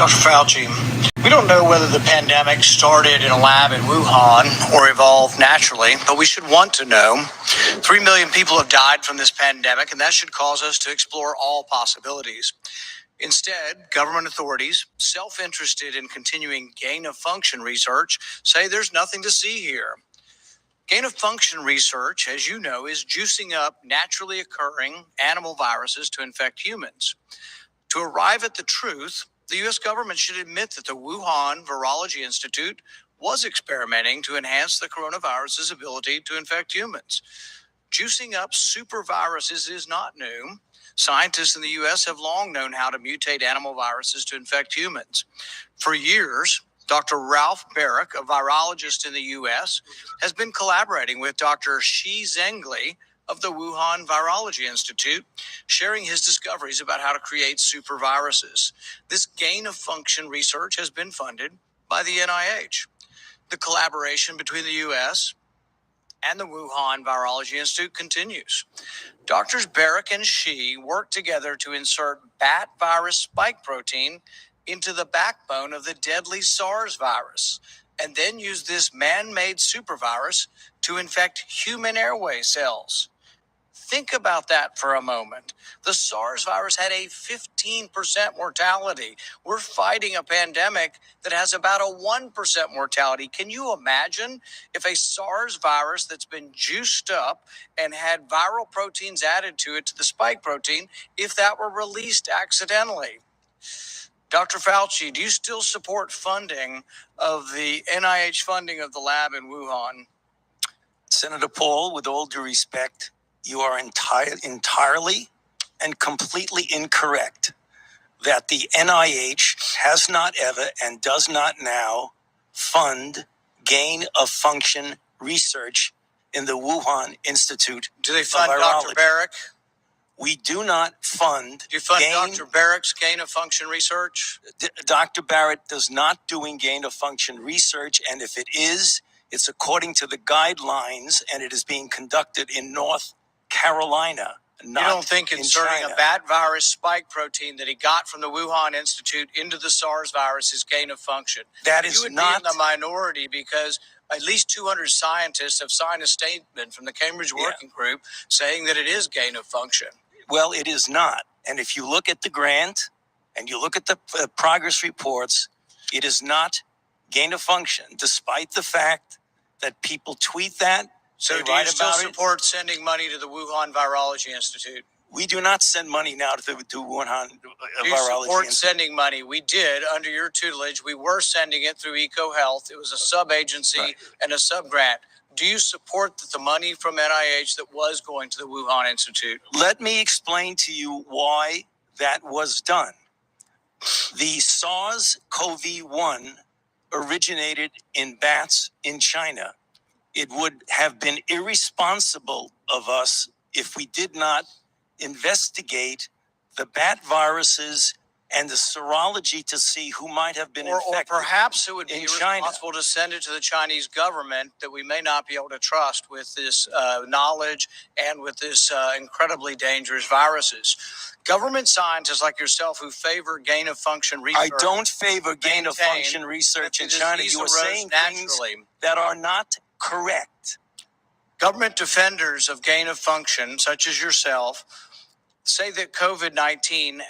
Dr. Fauci, we don't know whether the pandemic started in a lab in Wuhan or evolved naturally, but we should want to know. 3 million people have died from this pandemic, and that should cause us to explore all possibilities. Instead, government authorities, self-interested in continuing gain-of-function research, say there's nothing to see here. Gain-of-function research, as you know, is juicing up naturally occurring animal viruses to infect humans. To arrive at the truth, the U.S. government should admit that the Wuhan Virology Institute was experimenting to enhance the coronavirus's ability to infect humans. Juicing up superviruses is not new. Scientists in the U.S. have long known how to mutate animal viruses to infect humans. For years, Dr. Ralph Barrick, a virologist in the U.S., has been collaborating with Dr. Shi Zhengli of the Wuhan Virology Institute, sharing his discoveries about how to create superviruses. This gain-of-function research has been funded by the NIH. The collaboration between the U.S. and the Wuhan Virology Institute continues. Doctors Barrick and Shi worked together to insert bat virus spike protein into the backbone of the deadly SARS virus, and then use this man-made supervirus to infect human airway cells. Think about that for a moment. The SARS virus had a 15% mortality. We're fighting a pandemic that has about a 1% mortality. Can you imagine if a SARS virus that's been juiced up and had viral proteins added to it, to the spike protein, if that were released accidentally? Dr. Fauci, do you still support funding of the NIH funding of the lab in Wuhan? Senator Paul, with all due respect, you are entirely and completely incorrect that the NIH has not ever and does not now fund gain-of-function research in the Wuhan Institute Do they fund of Virology. Dr. Barrick? We do not fund. Do you fund Dr. Barrick's gain-of-function research? Dr. Barrett does not doing gain-of-function research, and if it is, it's according to the guidelines, and it is being conducted in North Carolina, not You don't think inserting China. a bat virus spike protein that he got from the Wuhan Institute into the SARS virus is gain-of-function? That is You would not be in the minority because at least 200 scientists have signed a statement from the Cambridge Working Group saying that it is gain-of-function. Well, it is not. And if you look at the grant and you look at the progress reports, it is not gain of function, despite the fact that people tweet that. So do you still support sending money to the Wuhan Virology Institute? We do not send money now to Wuhan Do you support sending money? We did under your tutelage. We were sending it through EcoHealth. It was a sub-agency and a sub-grant. Do you support the money from NIH that was going to the Wuhan Institute? Let me explain to you why that was done. The SARS-CoV-1 originated in bats in China. It would have been irresponsible of us if we did not investigate the bat viruses and the serology to see who might have been infected. Or perhaps it would be China. irresponsible to send it to the Chinese government that we may not be able to trust with this knowledge and with this incredibly dangerous viruses. Government scientists like yourself who favor gain-of-function research. I don't favor gain-of-function research in China. You are saying things that are not correct. Government defenders of gain-of-function, such as yourself, say that COVID-19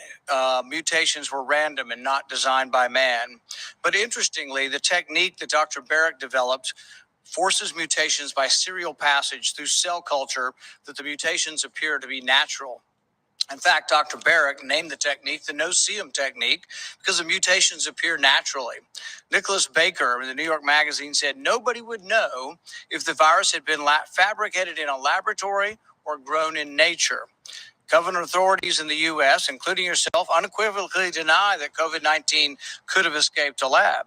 mutations were random and not designed by man. But interestingly, the technique that Dr. Barrick developed forces mutations by serial passage through cell culture that the mutations appear to be natural. In fact, Dr. Barrick named the technique the no-see-em technique because the mutations appear naturally. Nicholas Baker in the New York Magazine said nobody would know if the virus had been fabricated in a laboratory or grown in nature. Government authorities in the U.S., including yourself, unequivocally deny that COVID-19 could have escaped a lab.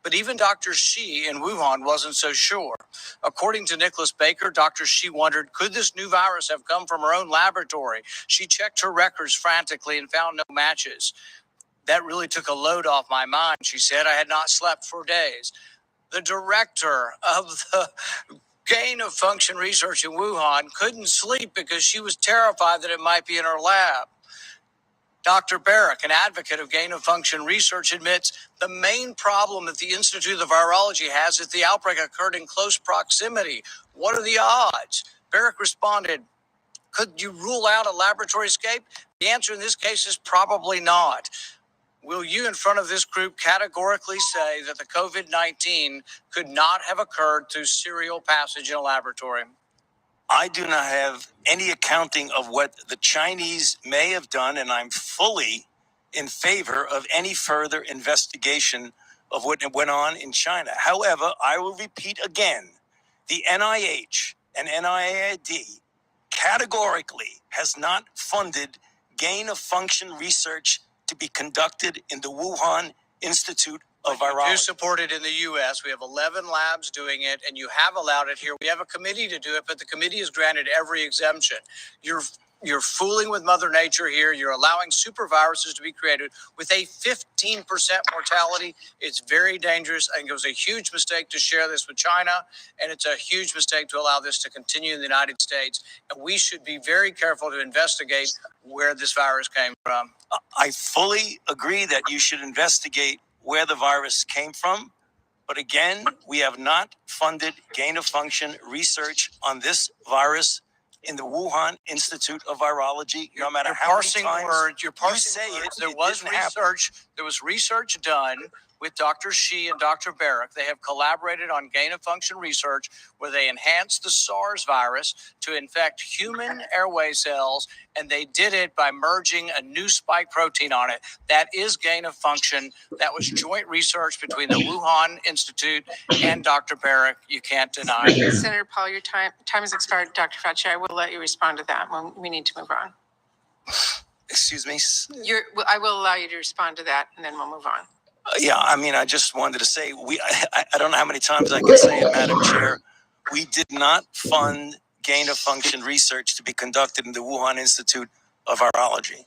But even Dr. Shi in Wuhan wasn't so sure. According to Nicholas Baker, Dr. Shi wondered, could this new virus have come from her own laboratory? She checked her records frantically and found no matches. That really took a load off my mind, she said. I had not slept for days. The director of the gain-of-function research in Wuhan couldn't sleep because she was terrified that it might be in her lab. Dr. Barrick, an advocate of gain-of-function research, admits the main problem that the Institute of Virology has is the outbreak occurred in close proximity. What are the odds? Barrick responded, could you rule out a laboratory escape? The answer in this case is probably not. Will you, in front of this group, categorically say that the COVID-19 could not have occurred through serial passage in a laboratory? I do not have any accounting of what the Chinese may have done, and I'm fully in favor of any further investigation of what went on in China. However, I will repeat again, the NIH and NIAID categorically has not funded gain-of-function research to be conducted in the Wuhan Institute of Virology. You support it in the U.S. We have 11 labs doing it, and you have allowed it here. We have a committee to do it, but the committee has granted every exemption. You're fooling with Mother Nature here. You're allowing super viruses to be created with a 15% mortality. It's very dangerous. I think it was a huge mistake to share this with China, and it's a huge mistake to allow this to continue in the United States. And we should be very careful to investigate where this virus came from. I fully agree that you should investigate where the virus came from. But again, we have not funded gain-of-function research on this virus in the Wuhan Institute of Virology. No matter how many times you're parsing words. There was research. There was research done with Dr. Shi and Dr. Barrick. They have collaborated on gain-of-function research where they enhanced the SARS virus to infect human airway cells, and they did it by merging a new spike protein on it. That is gain-of-function. That was joint research between the Wuhan Institute and Dr. Barrick. You can't deny it. Senator Paul, your time has expired. Dr. Fauci, I will let you respond to that when we need to move on. Excuse me? I will allow you to respond to that, and then we'll move on. Yeah, I mean, I just wanted to say, I don't know how many times I can say it, Madam Chair. We did not fund gain-of-function research to be conducted in the Wuhan Institute of Virology.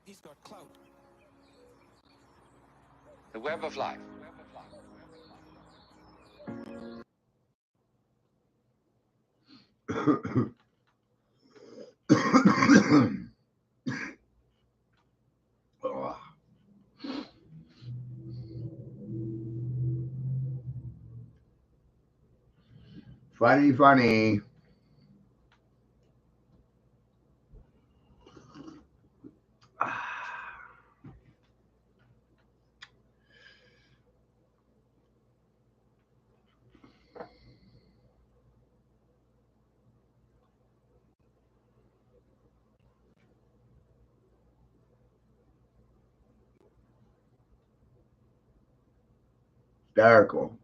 He's got clout. The web of life. Oh. Funny. Hysterical.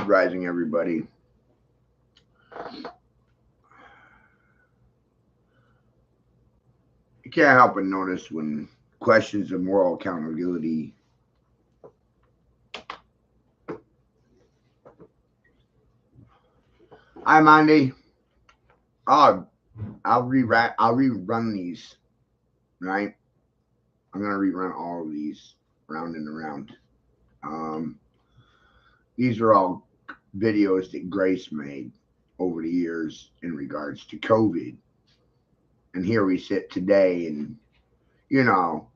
Rising, everybody. You can't help but notice when questions of moral accountability Hi, Mandy. I'll rerun these, right? I'm gonna rerun all of these round and around. These are all videos that Grace made over the years in regards to COVID. And here we sit today, and you know,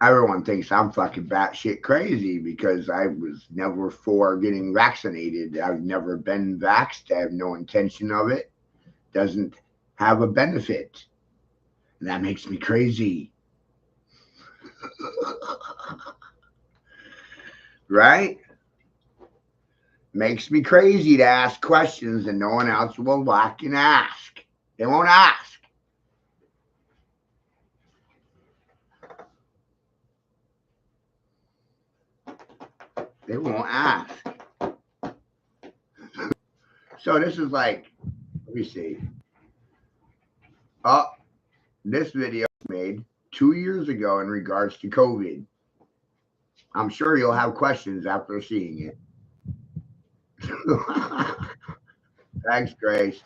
everyone thinks I'm fucking batshit crazy because I was never for getting vaccinated. I've never been vaxxed. I have no intention of it. Doesn't have a benefit. And that makes me crazy. Right? Makes me crazy to ask questions that no one else will fucking ask. They won't ask. They won't ask. So this is like, let me see. Oh, this video was made 2 years ago in regards to COVID. I'm sure you'll have questions after seeing it. Thanks, Grace.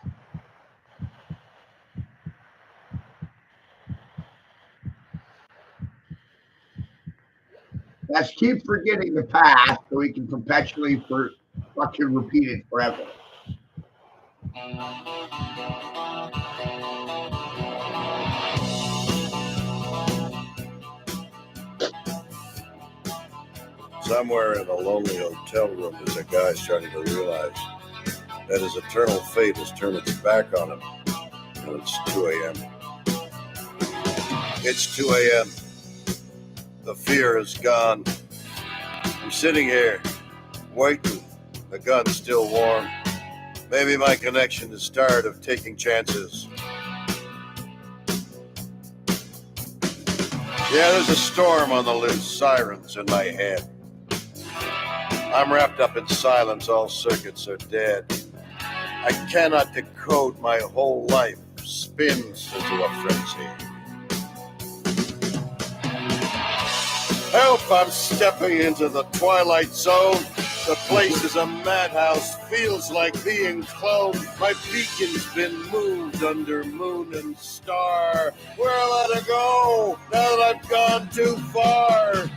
Let's keep forgetting the past so we can perpetually fucking repeat it forever. Somewhere in a lonely hotel room, there's a guy starting to realize that his eternal fate has turned its back on him. And it's 2 a.m. It's 2 a.m. The fear is gone. I'm sitting here, waiting. The gun's still warm. Maybe my connection is tired of taking chances. Yeah, there's a storm on the loose, sirens in my head. I'm wrapped up in silence, all circuits are dead. I cannot decode, my whole life spins into a frenzy. Help, I'm stepping into the twilight zone. The place is a madhouse, feels like being cloned. My beacon's been moved under moon and star. Where'll I go now that I've gone too far?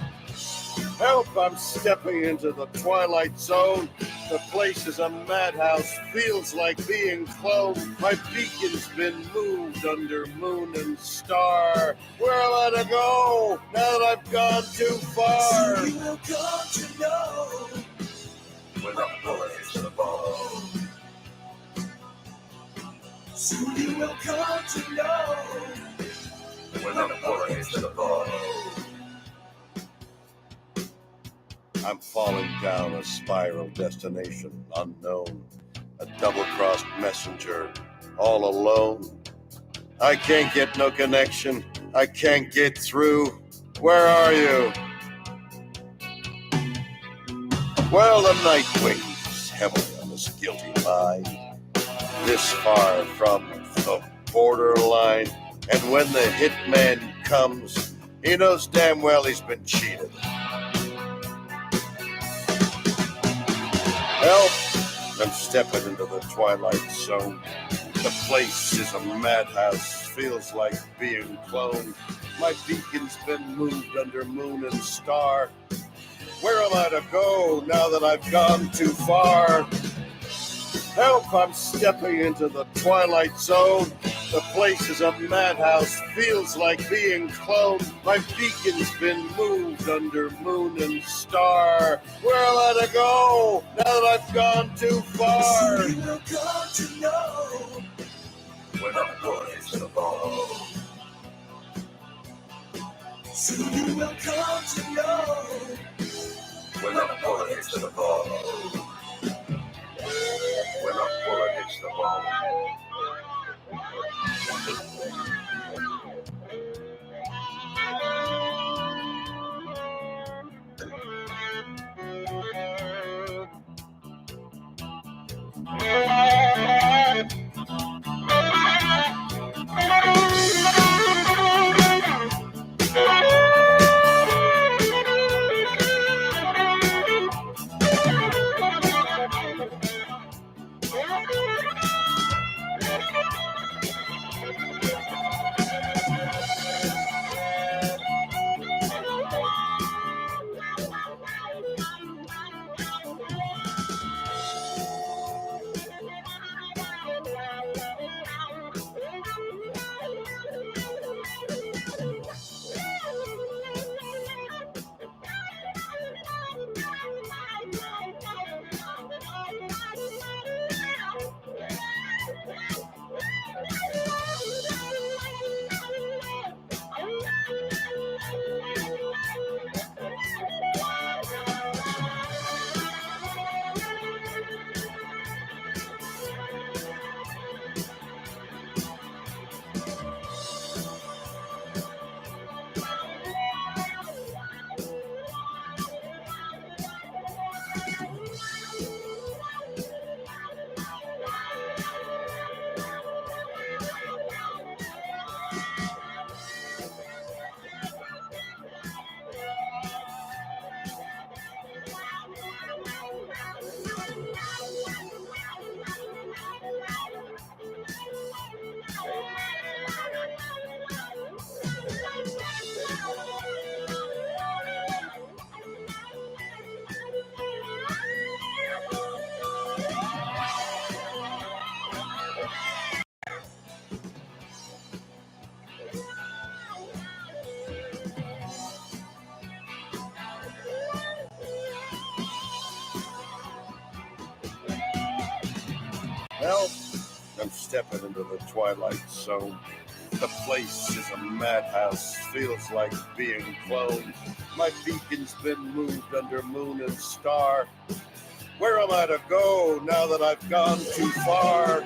Help, I'm stepping into the twilight zone. The place is a madhouse, feels like being cloned. My beacon's been moved under moon and star. Where'll I go now that I've gone too far? Soon you will come to know when the bullet hits the bone. Soon you will come to know when the bullet hits the bone. I'm falling down a spiral destination unknown, a double-crossed messenger, all alone. I can't get no connection, I can't get through. Where are you? Well, the night weighs heavily on this guilty mind, this far from the borderline. And when the hitman comes, he knows damn well he's been cheated. Help! I'm stepping into the twilight zone. The place is a madhouse, feels like being cloned. My beacon's been moved under moon and star. Where am I to go now that I've gone too far? Help, I'm stepping into the twilight zone. The place is a madhouse, feels like being cloned. My beacon's been moved under moon and star. Where am I to go now that I've gone too far? Soon you will come to know when the bullet hits the bone. Soon you will come to know when the bullet hits the bone. When the bullet hits the bone. Well, I'm stepping into the twilight zone. The place is a madhouse, feels like being cloned. My beacon's been moved under moon and star. Where am I to go now that I've gone too far?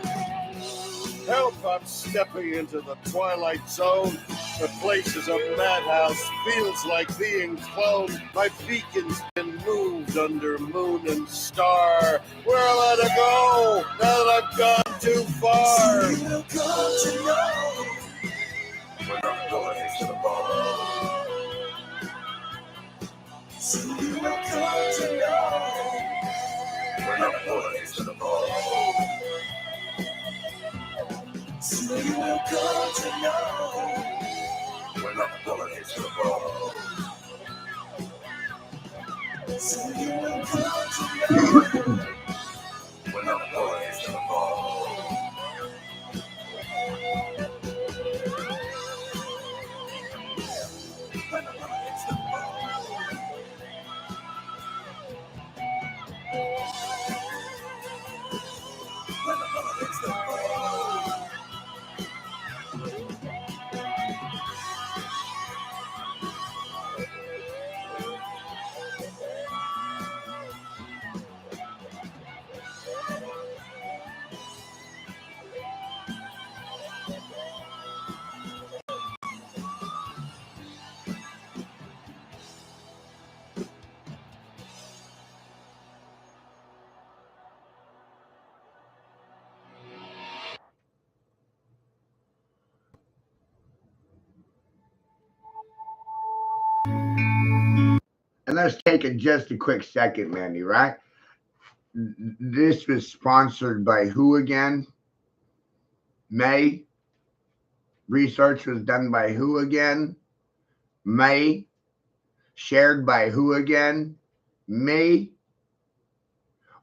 Help, I'm stepping into the twilight zone. The place is a madhouse, feels like being cloned. My beacon's been moved under moon and star. Where am I to go now that I've gone too far? You will come to know. When I'm going to the ball. Soon you will come to know. When I'm going to the ball. Soon you will come to know. When I'm going to the ball. Soon you will come to know. When I'm going to the ball. And let's take just a quick second, Mandy, right? This was sponsored by who again? May. Research was done by who again? May. Shared by who again? Me.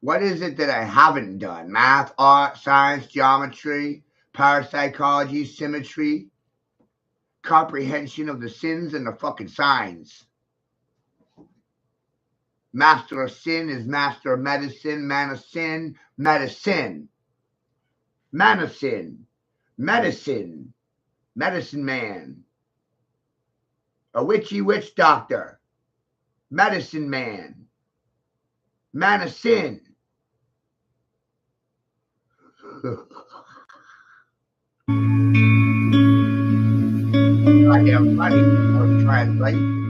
What is it that I haven't done? Math, art, science, geometry, parapsychology, symmetry, comprehension of the sins and the fucking signs. Master of sin is master of medicine, man of sin, medicine. Man of sin, medicine, medicine man. A witchy witch doctor, medicine man, man of sin. Goddamn funny. I was translating.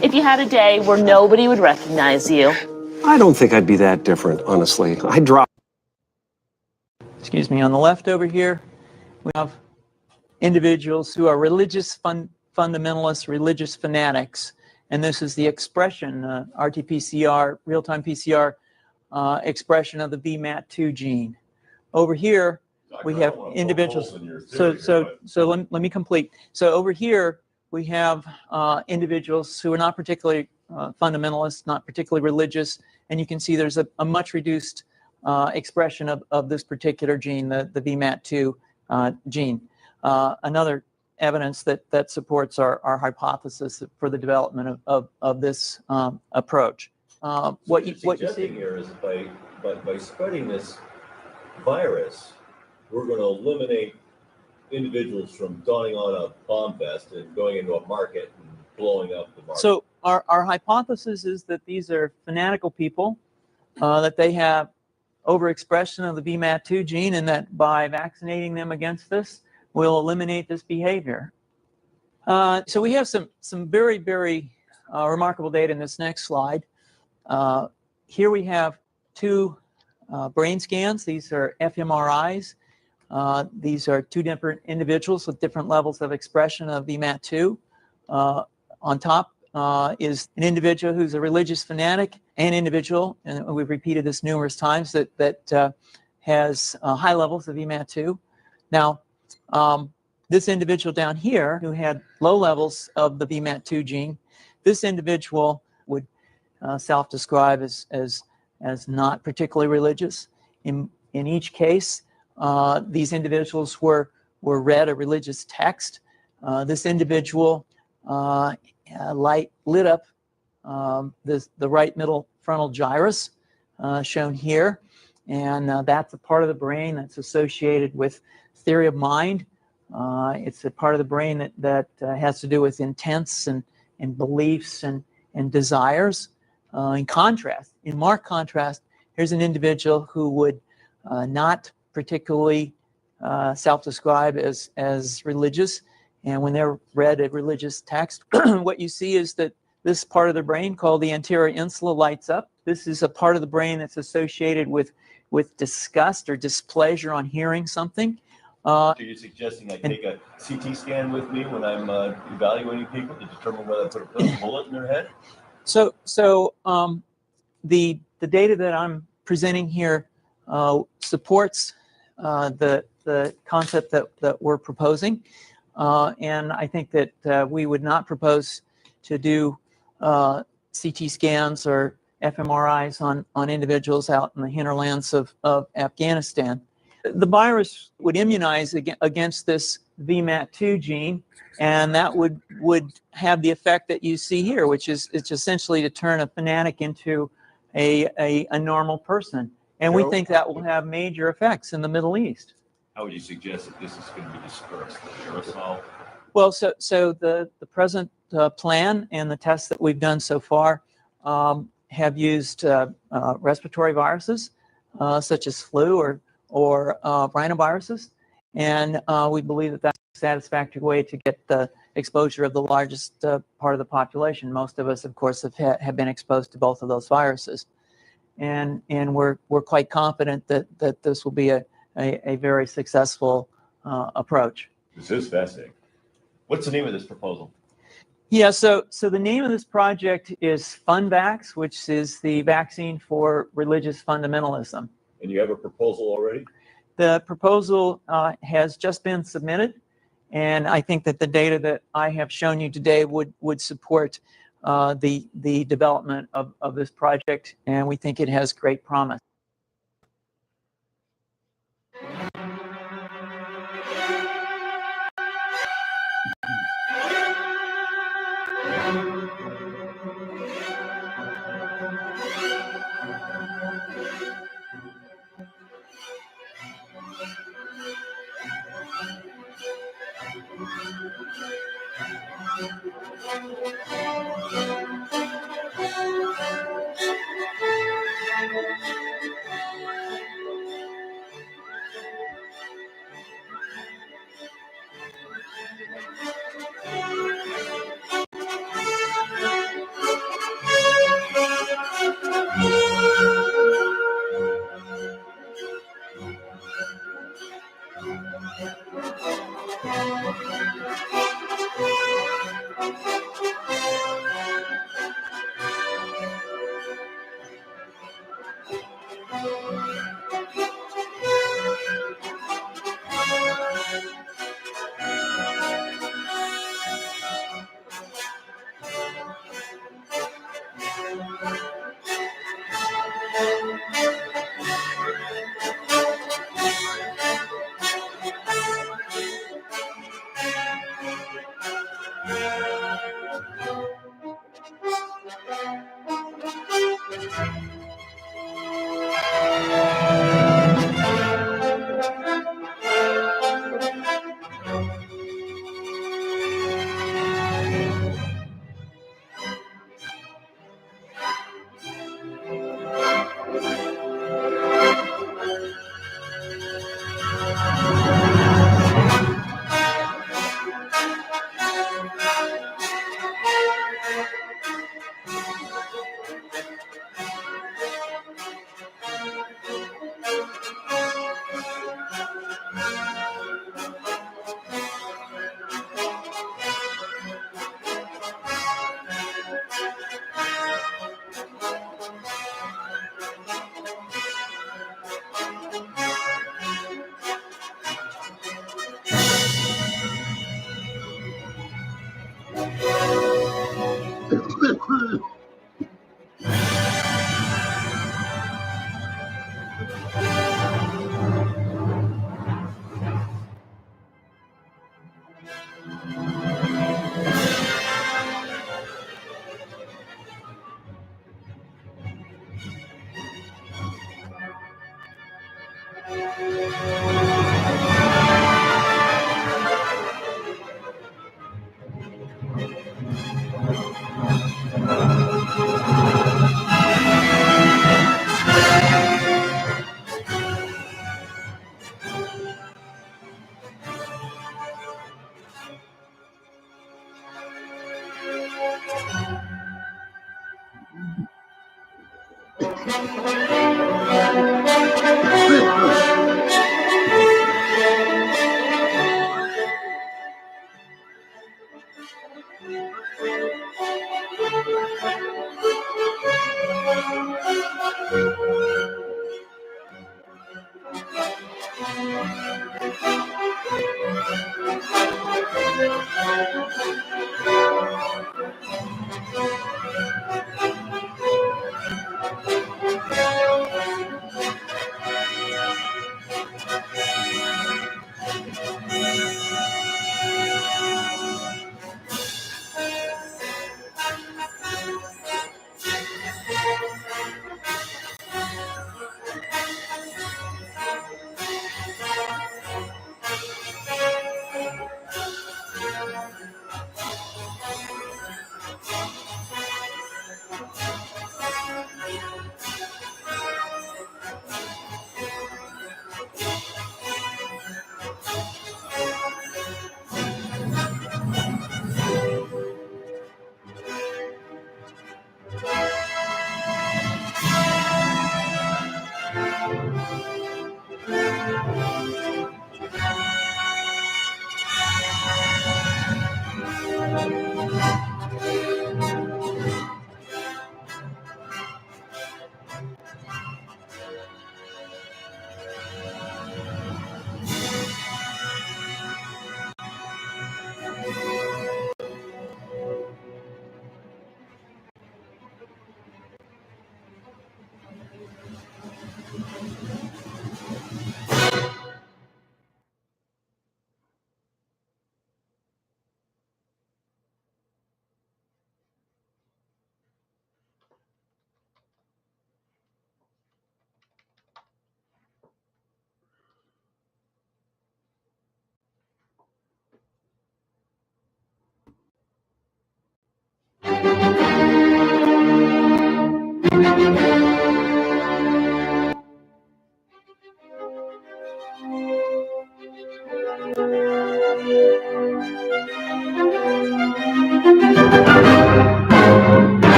If you had a day where nobody would recognize you? I don't think I'd be that different, honestly. I'd drop. Excuse me, on the left over here, we have individuals who are religious fundamentalists, religious fanatics. And this is the expression, RT-PCR, real-time PCR expression of the VMAT2 gene. Over here, we have individuals. So let me complete. So over here, we have individuals who are not particularly fundamentalists, not particularly religious, and you can see there's a much reduced expression of this particular gene, the VMAT2 gene. Another evidence that supports our hypothesis for the development of this approach. What you're suggesting here is by spreading this virus, we're going to eliminate individuals from donning on a bomb vest and going into a market and blowing up the market. So our hypothesis is that these are fanatical people, that they have overexpression of the VMAT2 gene, and that by vaccinating them against this, we'll eliminate this behavior. So we have some very, very remarkable data in this next slide. Here we have two brain scans. These are fMRIs. These are two different individuals with different levels of expression of VMAT2. On top is an individual who's a religious fanatic, an individual, and we've repeated this numerous times, that has high levels of VMAT2. Now, this individual down here who had low levels of the VMAT2 gene, this individual would self-describe as not particularly religious. In each case, these individuals were read a religious text. This individual lit up the right middle frontal gyrus, shown here, and that's a part of the brain that's associated with theory of mind. It's a part of the brain that has to do with intents and beliefs and desires. In marked contrast, here's an individual who would not particularly self-describe as religious, and when they're read a religious text, what you see is that this part of the brain called the anterior insula lights up. This is a part of the brain that's associated with disgust or displeasure on hearing something. So you're suggesting I take a CT scan with me when I'm evaluating people to determine whether I put a bullet in their head? So the data that I'm presenting here supports the concept that we're proposing, and I think that we would not propose to do CT scans or fMRIs on individuals out in the hinterlands of Afghanistan. The virus would immunize against this VMAT2 gene, and that would have the effect that you see here, which is it's essentially to turn a fanatic into a normal person. And we think that will have major effects in the Middle East. How would you suggest that this is going to be dispersed? Aerosol? Well, so the present plan and the tests that we've done so far have used respiratory viruses such as flu or rhinoviruses, and we believe that that's a satisfactory way to get the exposure of the largest part of the population. Most of us, of course, have been exposed to both of those viruses, and we're quite confident that this will be a very successful approach. This is fascinating. What's the name of this proposal? Yeah, so the name of this project is FunVax, which is the vaccine for religious fundamentalism. And you have a proposal already? The proposal has just been submitted, and I think that the data that I have shown you today would support the development of this project, and we think it has great promise.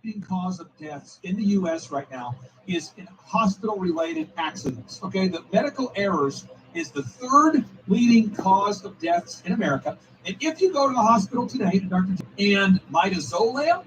leading cause of deaths in the U.S. right now is in hospital-related accidents. Okay, the medical errors is the third leading cause of deaths in America. And if you go to the hospital today, and midazolam,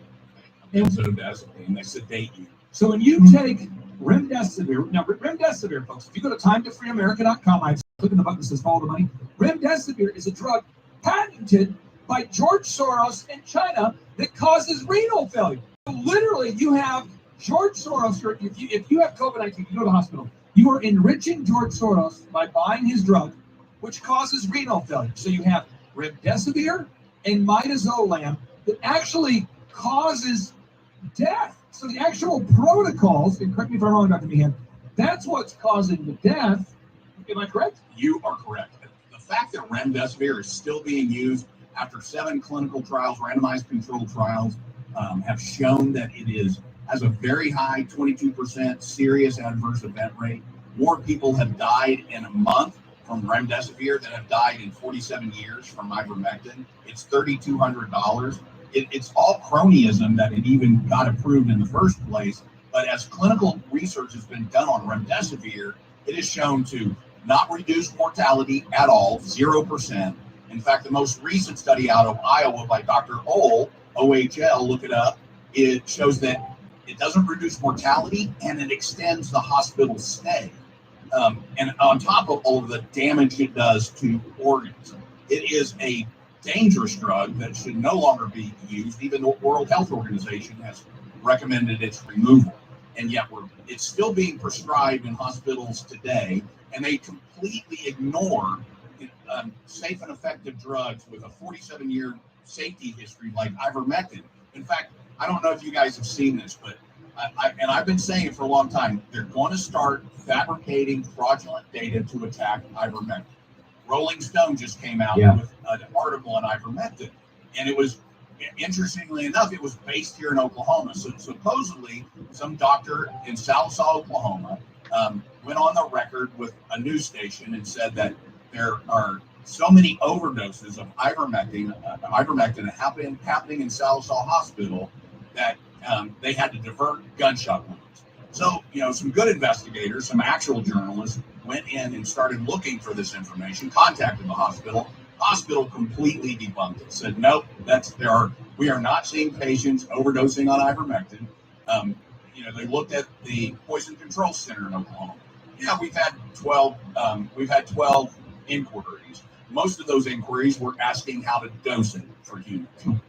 and benzodiazepine, they sedate you. So when you take remdesivir, now remdesivir, folks, if you go to timetofreeamerica.com, I click on the button that says follow the money. Remdesivir is a drug patented by George Soros in China that causes renal failure. So literally, you have George Soros, if you have COVID-19, you go to the hospital, you are enriching George Soros by buying his drug, which causes renal failure. So you have remdesivir and midazolam that actually causes death. So the actual protocols, and correct me if I'm wrong, Dr. Meehan, that's what's causing the death. Am I correct? You are correct. The fact that remdesivir is still being used after 7 clinical trials, randomized controlled trials, have shown that it has a very high 22% serious adverse event rate. More people have died in a month from remdesivir than have died in 47 years from ivermectin. It's $3,200. It's all cronyism that it even got approved in the first place. But as clinical research has been done on remdesivir, it is shown to not reduce mortality at all, 0%. In fact, the most recent study out of Iowa by Dr. Ohl, OHL, look it up, it shows that it doesn't reduce mortality and it extends the hospital stay. And on top of all of the damage it does to organs, it is a dangerous drug that should no longer be used. Even the World Health Organization has recommended its removal. And yet it's still being prescribed in hospitals today, and they completely ignore safe and effective drugs with a 47-year safety history like ivermectin. In fact, I don't know if you guys have seen this, but I've been saying it for a long time, they're going to start fabricating fraudulent data to attack ivermectin. Rolling Stone just came out with an article on ivermectin, and it was, interestingly enough, it was based here in Oklahoma. So supposedly, some doctor in Sallisaw, Oklahoma, went on the record with a news station and said that there are so many overdoses of ivermectin happening in Sallisaw Hospital that they had to divert gunshot wounds. So, some good investigators, some actual journalists went in and started looking for this information, contacted the hospital. Hospital completely debunked it, said, nope, we are not seeing patients overdosing on ivermectin. They looked at the Poison Control Center in Oklahoma. Yeah, we've had 12 inquiries. Most of those inquiries were asking how to dose it for humans.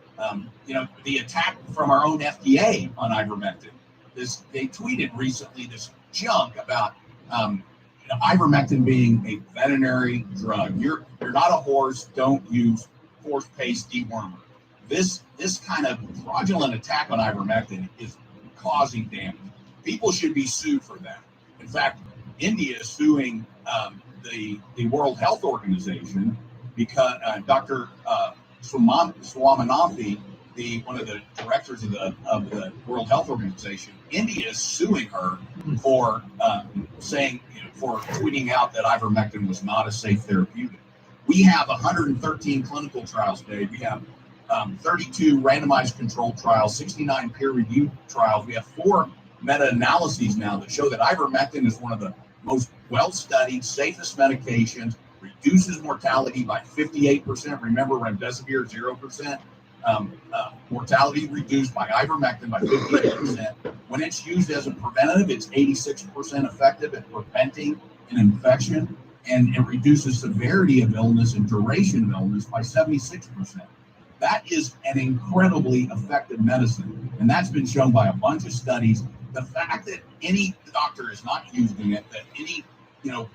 The attack from our own FDA on ivermectin. They tweeted recently this junk about ivermectin being a veterinary drug. You're not a horse. Don't use horse paste dewormer. This kind of fraudulent attack on ivermectin is causing damage. People should be sued for that. In fact, India is suing the World Health Organization because Dr. Swaminathan, one of the directors of the World Health Organization, India is suing her for for tweeting out that ivermectin was not a safe therapeutic. We have 113 clinical trials today. We have 32 randomized controlled trials, 69 peer-reviewed trials. We have 4 meta-analyses now that show that ivermectin is one of the most well-studied, safest medications, reduces mortality by 58%. Remember, remdesivir, 0%. Mortality reduced by ivermectin by 58%. When it's used as a preventative, it's 86% effective at preventing an infection, and it reduces severity of illness and duration of illness by 76%. That is an incredibly effective medicine, and that's been shown by a bunch of studies. The fact that any doctor is not using it, that any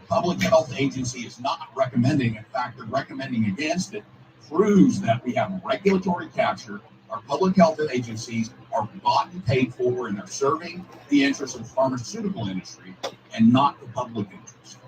public health agency is not recommending, in fact, they're recommending against it, proves that we have regulatory capture. Our public health agencies are bought and paid for, and they're serving the interests of the pharmaceutical industry and not the public interest.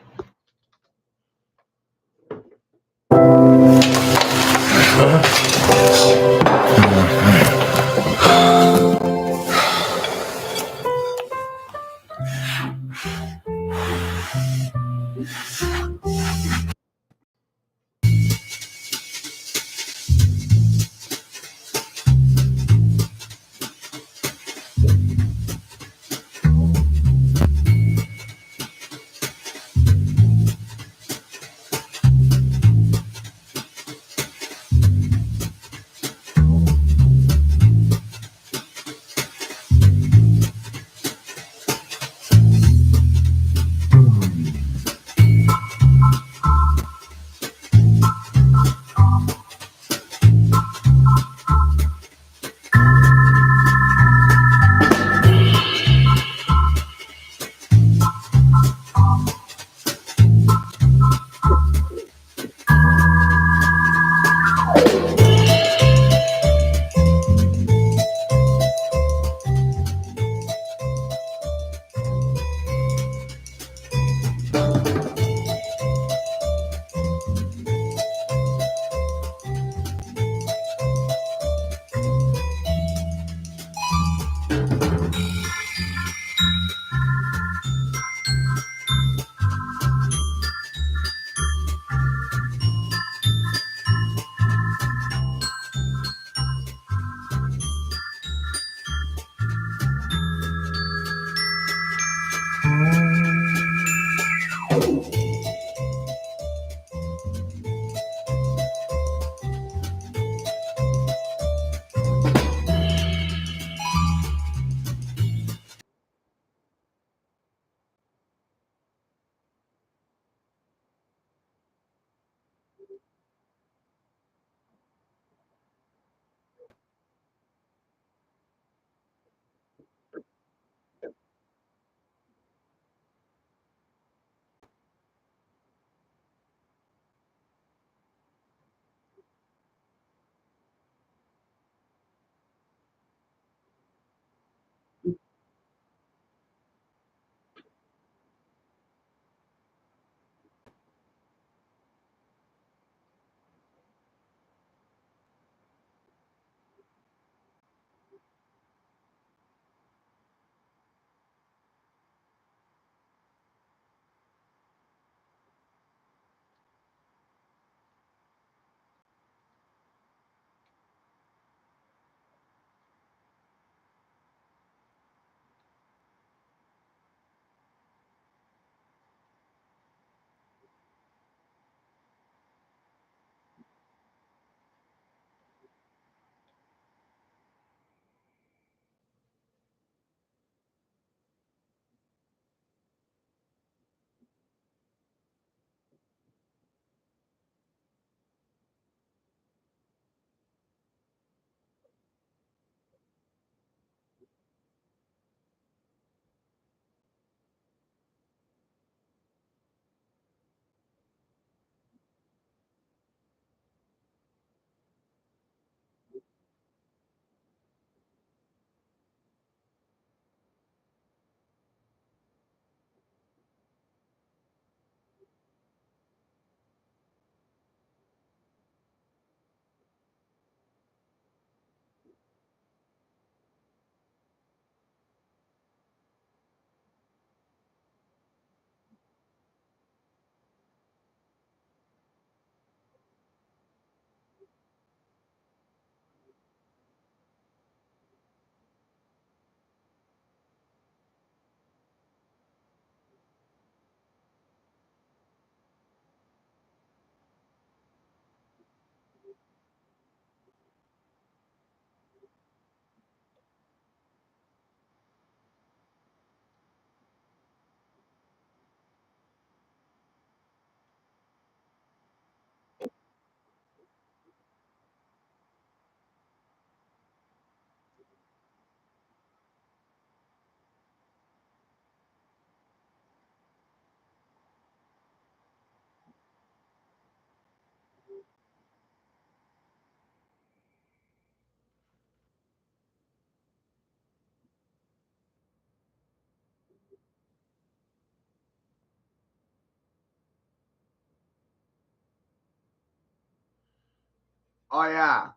Oh, yeah.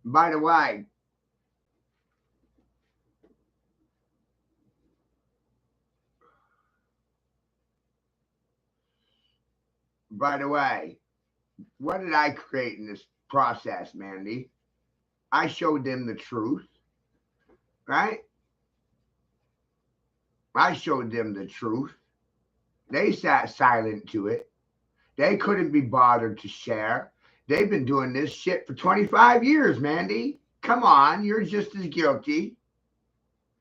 By the way, what did I create in this process, Mandy? I showed them the truth, right? I showed them the truth. They sat silent to it. They couldn't be bothered to share. They've been doing this shit for 25 years, Mandy. Come on, you're just as guilty.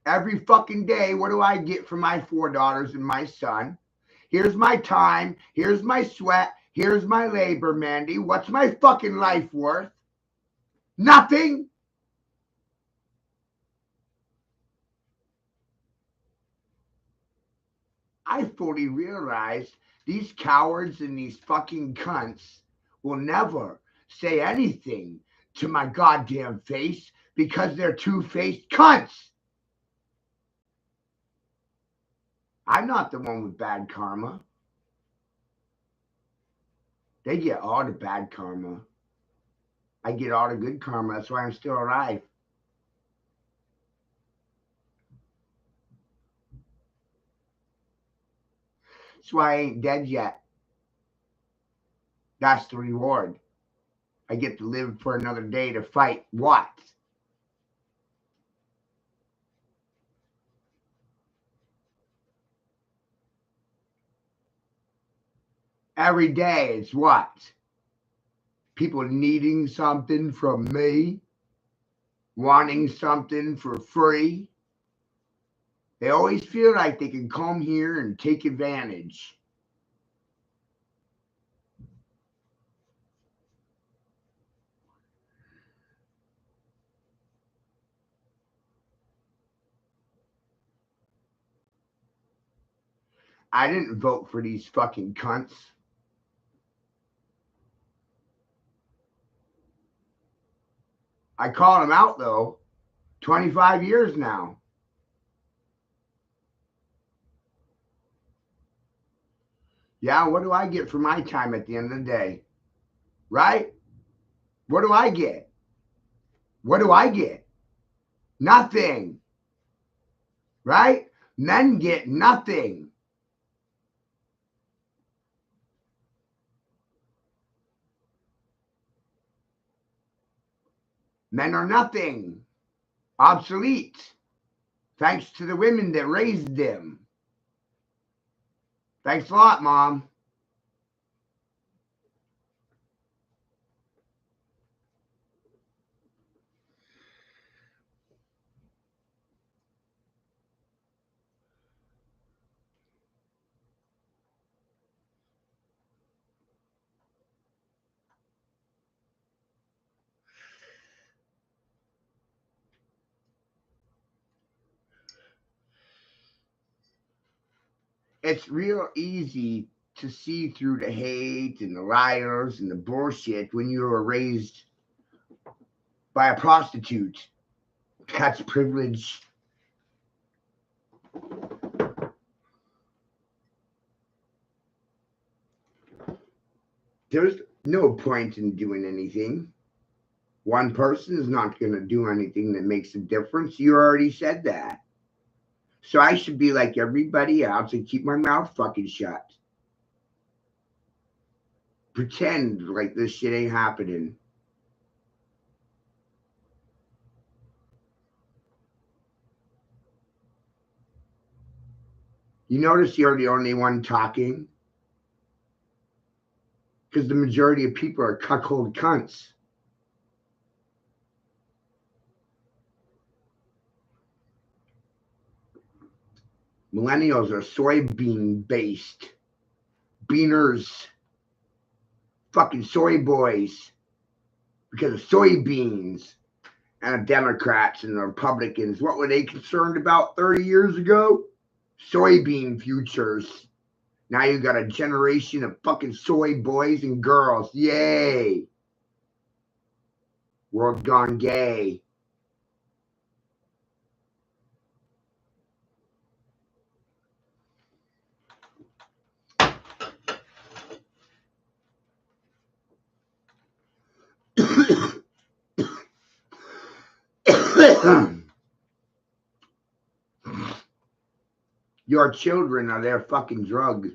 Every fucking day, what do I get for my 4 daughters and my son? Here's my time. Here's my sweat. Here's my labor, Mandy. What's my fucking life worth? Nothing. I fully realized these cowards and these fucking cunts will never say anything to my goddamn face because they're two-faced cunts. I'm not the one with bad karma. They get all the bad karma. I get all the good karma. That's why I'm still alive. That's why I ain't dead yet. That's the reward. I get to live for another day to fight what? Every day it's what? People needing something from me, wanting something for free. They always feel like they can come here and take advantage. I didn't vote for these fucking cunts. I called them out though. 25 years now. Yeah, what do I get for my time at the end of the day? Right? What do I get? What do I get? Nothing. Right? Men get nothing. Men are nothing. Obsolete. Thanks to the women that raised them. Thanks a lot, Mom. It's real easy to see through the hate and the liars and the bullshit when you were raised by a prostitute. That's privilege. There's no point in doing anything. One person is not going to do anything that makes a difference. You already said that. So I should be like everybody else and keep my mouth fucking shut. Pretend like this shit ain't happening. You notice you're the only one talking? Because the majority of people are cuckold cunts. Millennials are soybean based. Beaners. Fucking soy boys. Because of soybeans. And the Democrats and the Republicans. What were they concerned about 30 years ago? Soybean futures. Now you got a generation of fucking soy boys and girls. Yay. World gone gay. Your children are their fucking drug.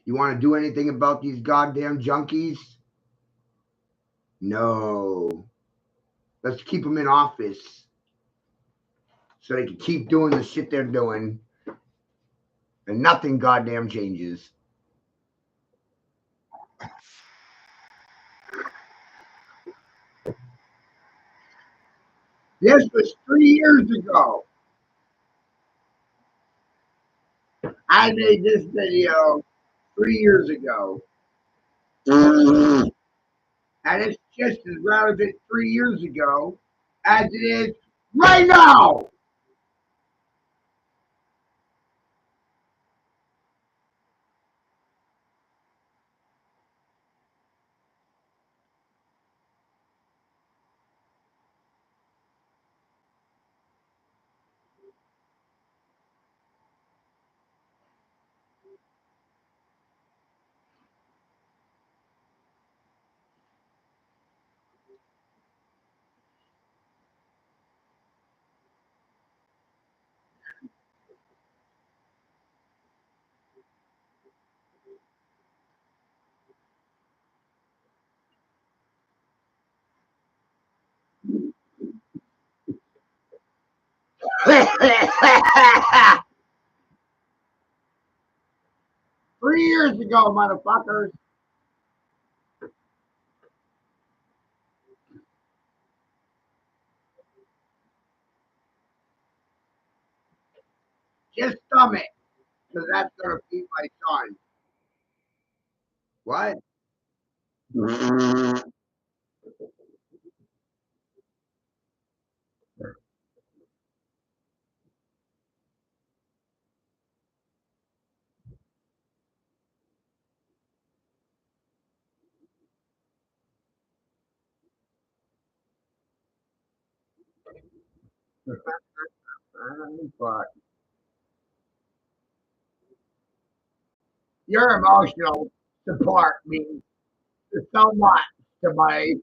You want to do anything about these goddamn junkies? No. Let's keep them in office so they can keep doing the shit they're doing and nothing goddamn changes. This was 3 years ago. I made this video 3 years ago. And it's just as relevant 3 years ago as it is right now. Three years ago, motherfuckers. Just thumb it, because that's going to feed my son. What? Fuck. Your emotional support means so much to my.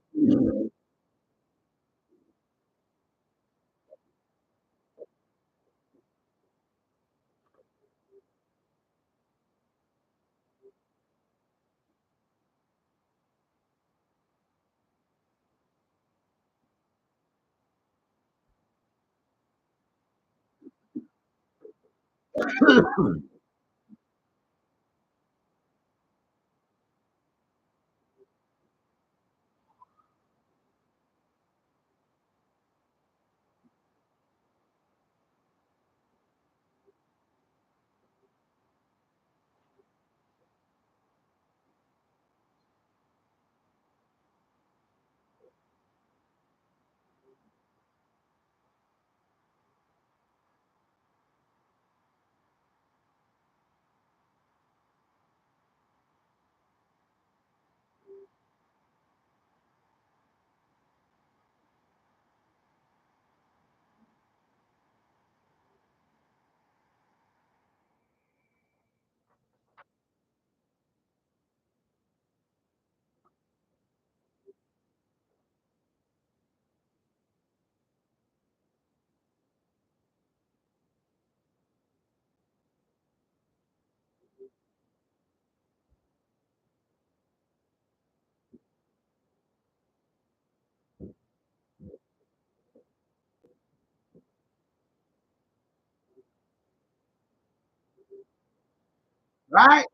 Right?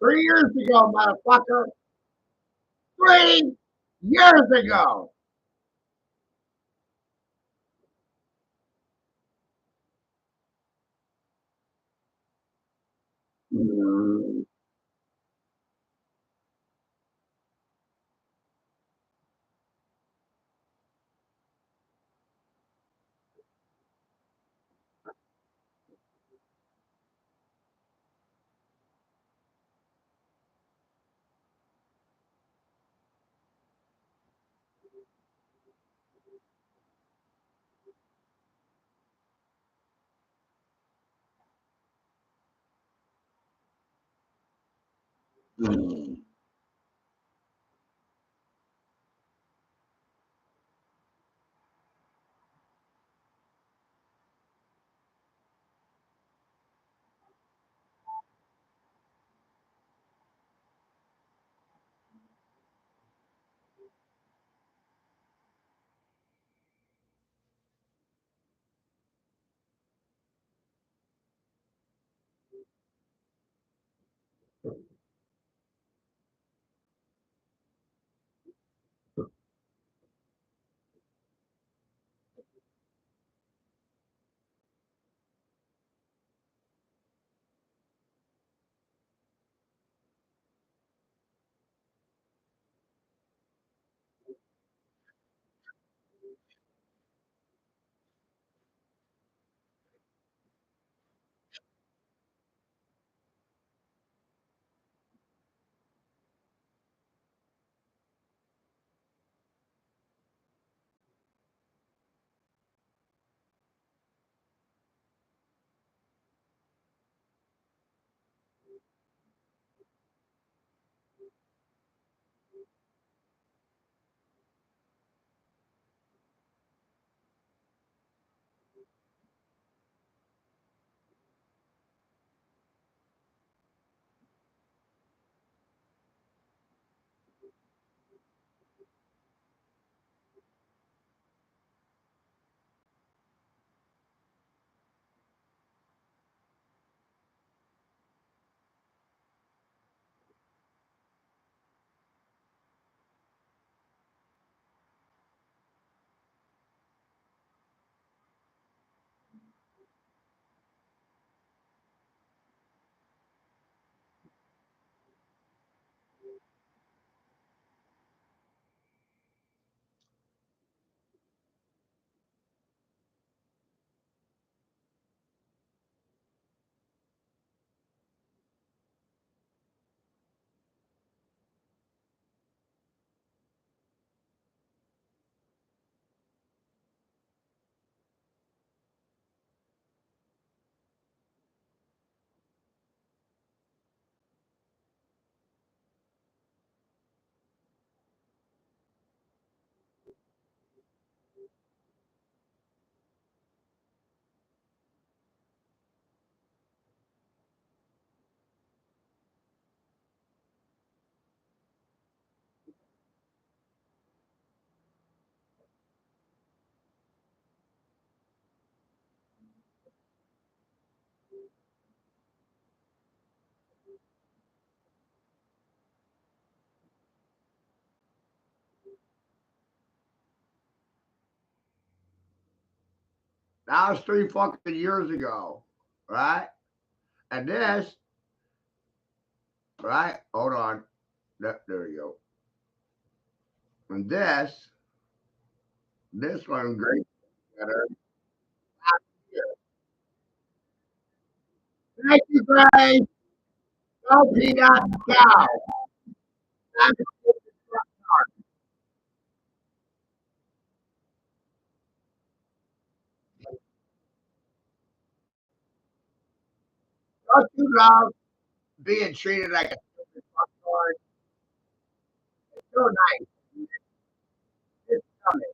3 years ago, motherfucker. 3 years ago. That was 3 fucking years ago, right? And this, right? Hold on. There we go. And this one, great better. Thank you, Grace. Go peanut cow. Don't you love being treated like a toy? It's so nice. It's coming.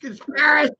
Conspiracy.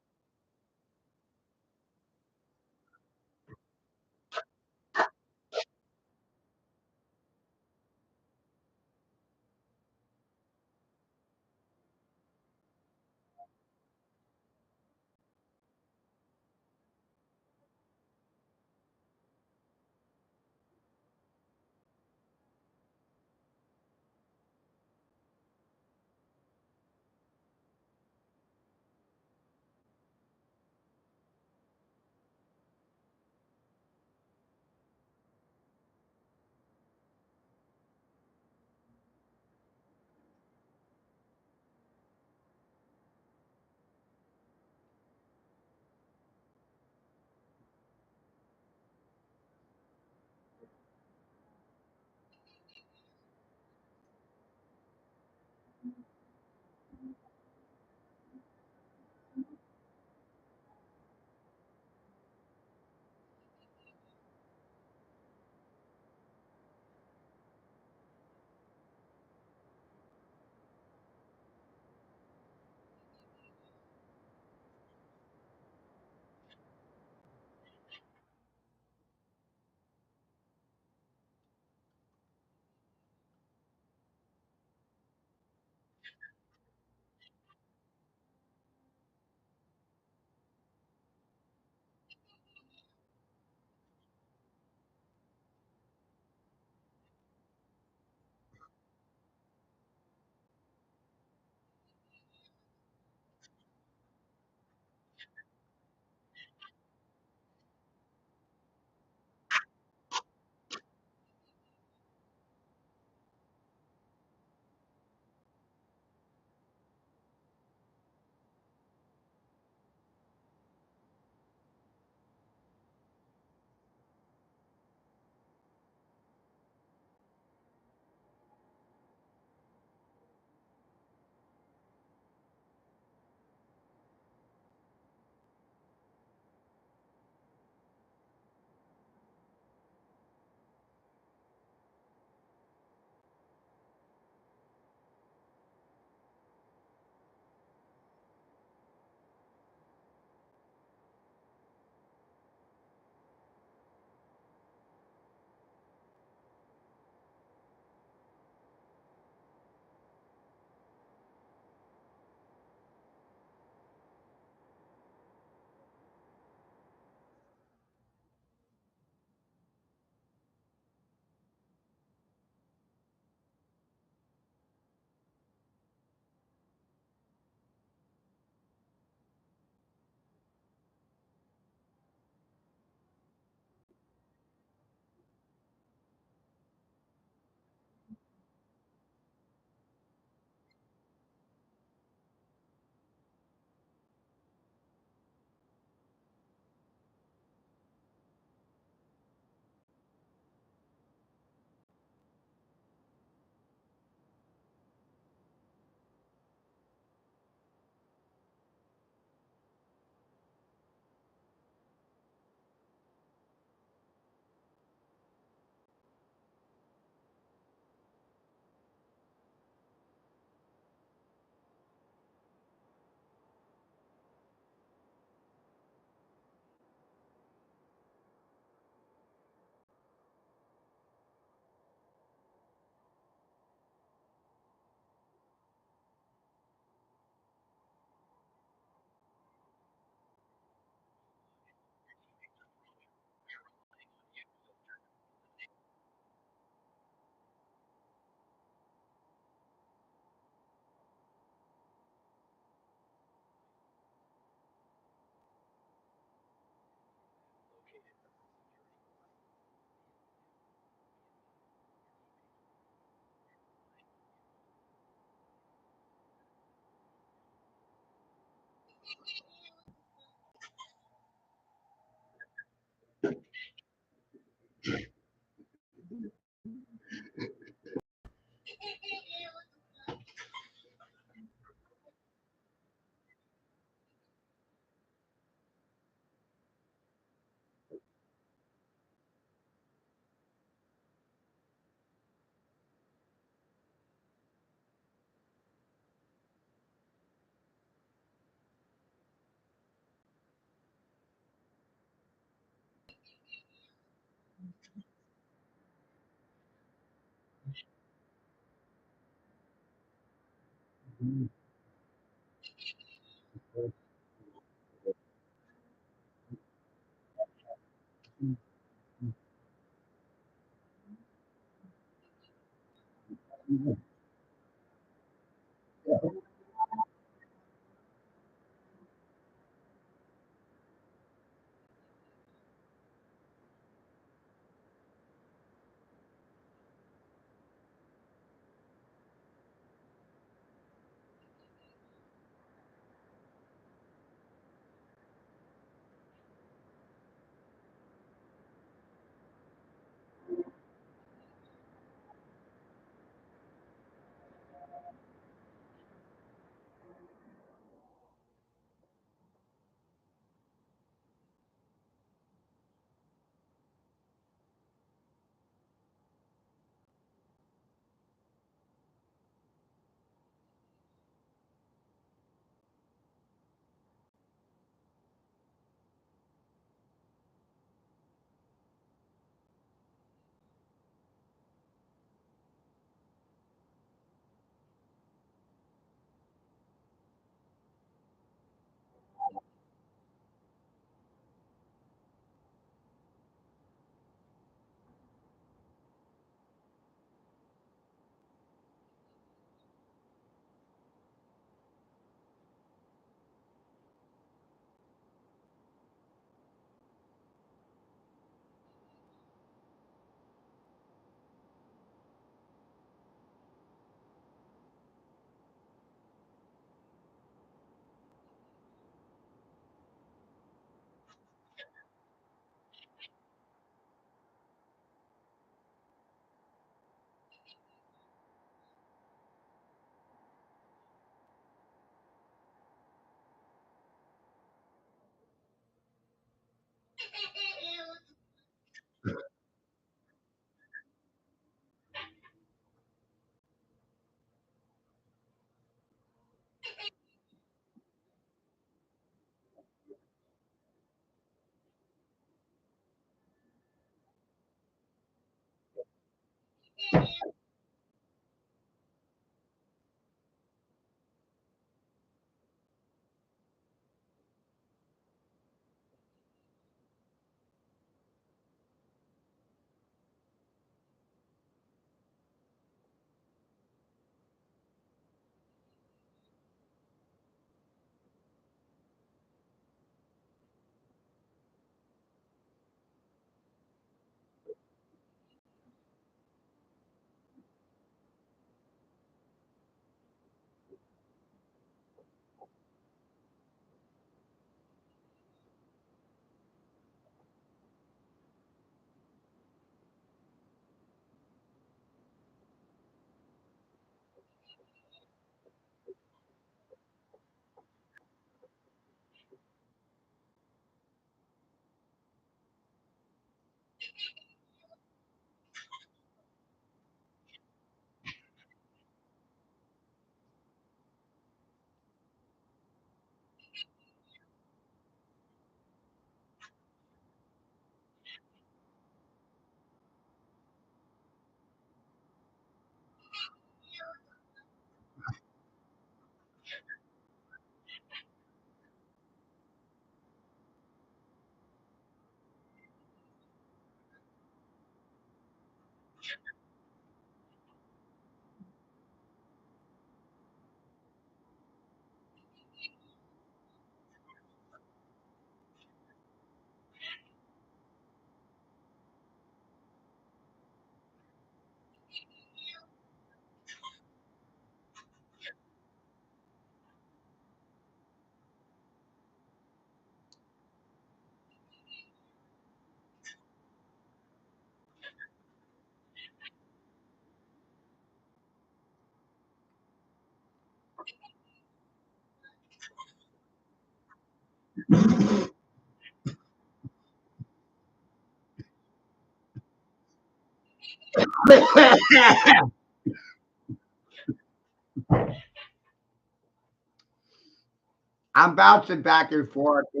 I'm bouncing back and forth. No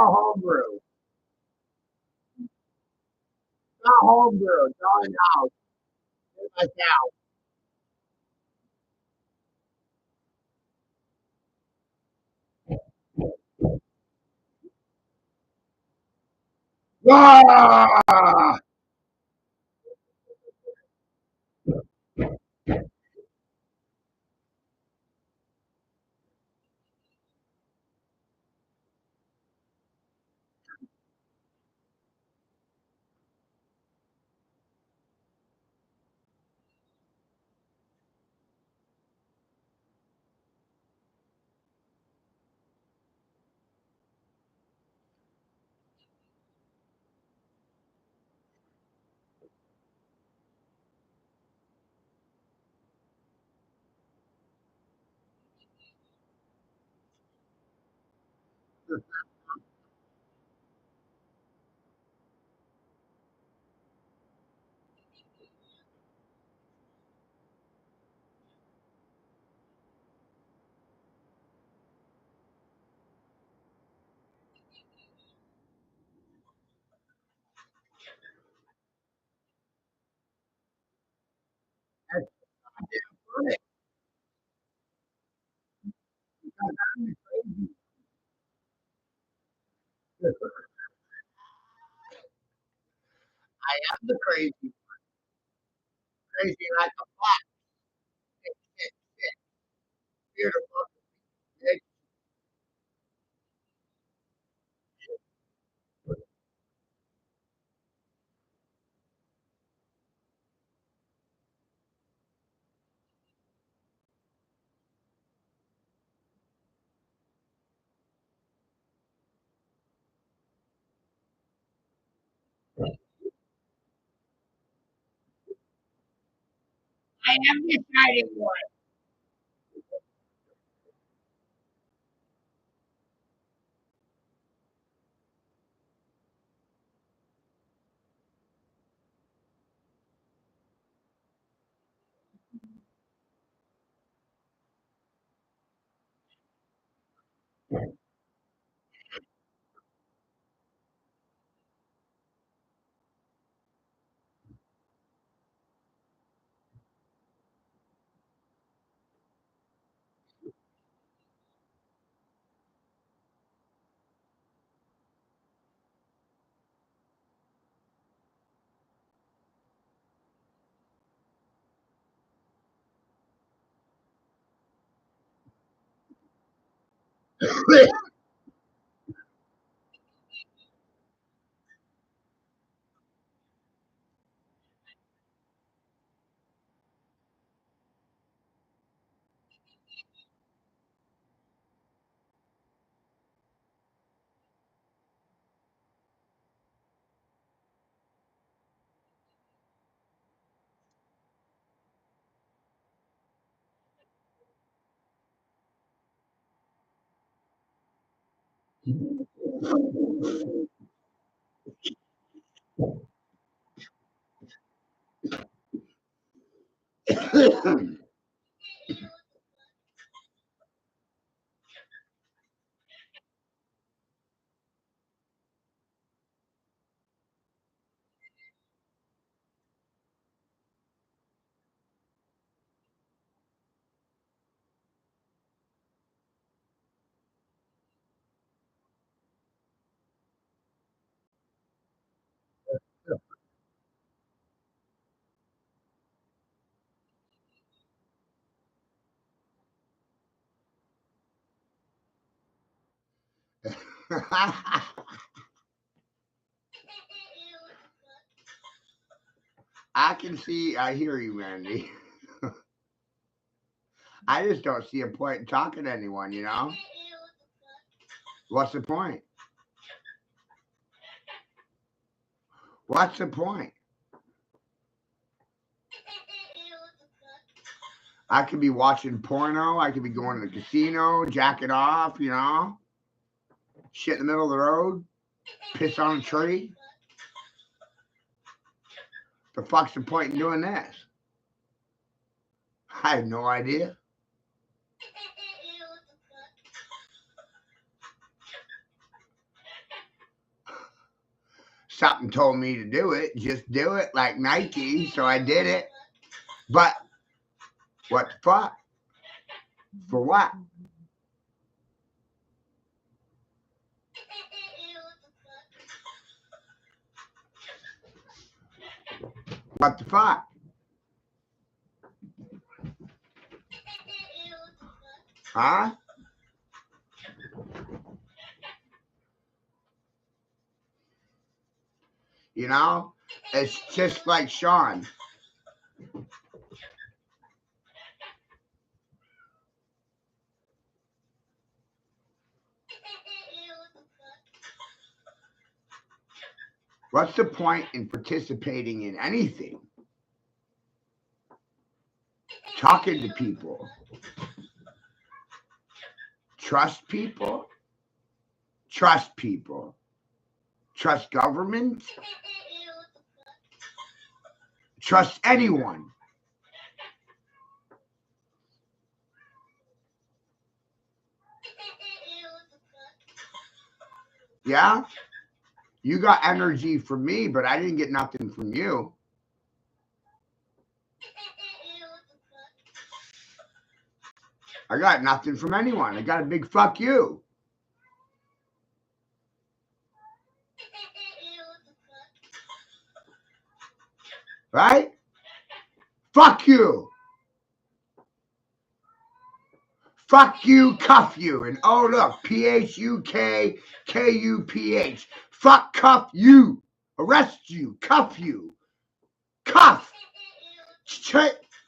homebrew. No homebrew. No in-house. Myself. Ah! That's funny. I am the crazy, crazy like a fox. It's beautiful. It's, I am the exciting one. I can see, I hear you, Randy. I just don't see a point in talking to anyone, you know? What's the point? What's the point? I could be watching porno. I could be going to the casino, jacking off, you know, shit in the middle of the road, piss on a tree. The fuck's the point in doing this? I have no idea. Something told me to do it. Just do it like Nike. So I did it. But what the fuck? For what? What the fuck? Huh? You know, it's just like Sean. What's the point in participating in anything? Talking to people. Trust people. Trust people. Trust government. Trust anyone. Yeah? You got energy from me, but I didn't get nothing from you. I got nothing from anyone. I got a big fuck you. Right? Fuck you. Fuck you, cuff you. And oh, look, P-H-U-K-K-U-P-H. Fuck, cuff you. Arrest you. Cuff you. Cuff.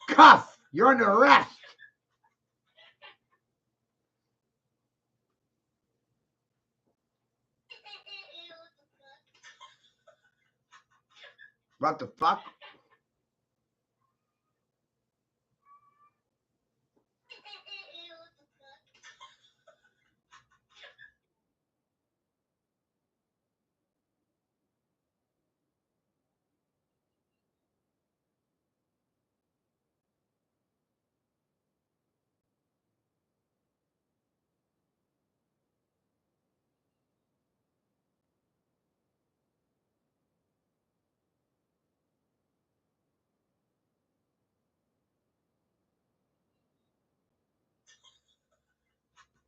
Cuff. You're under arrest. What the fuck?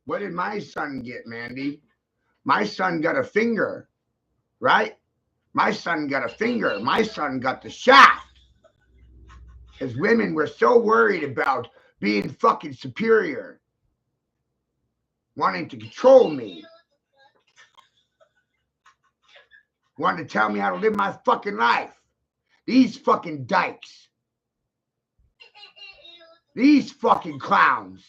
What did my son get, Mandy? My son got a finger, right? My son got a finger. My son got the shaft. As women were so worried about being fucking superior, wanting to control me, wanting to tell me how to live my fucking life. These fucking dykes. These fucking clowns.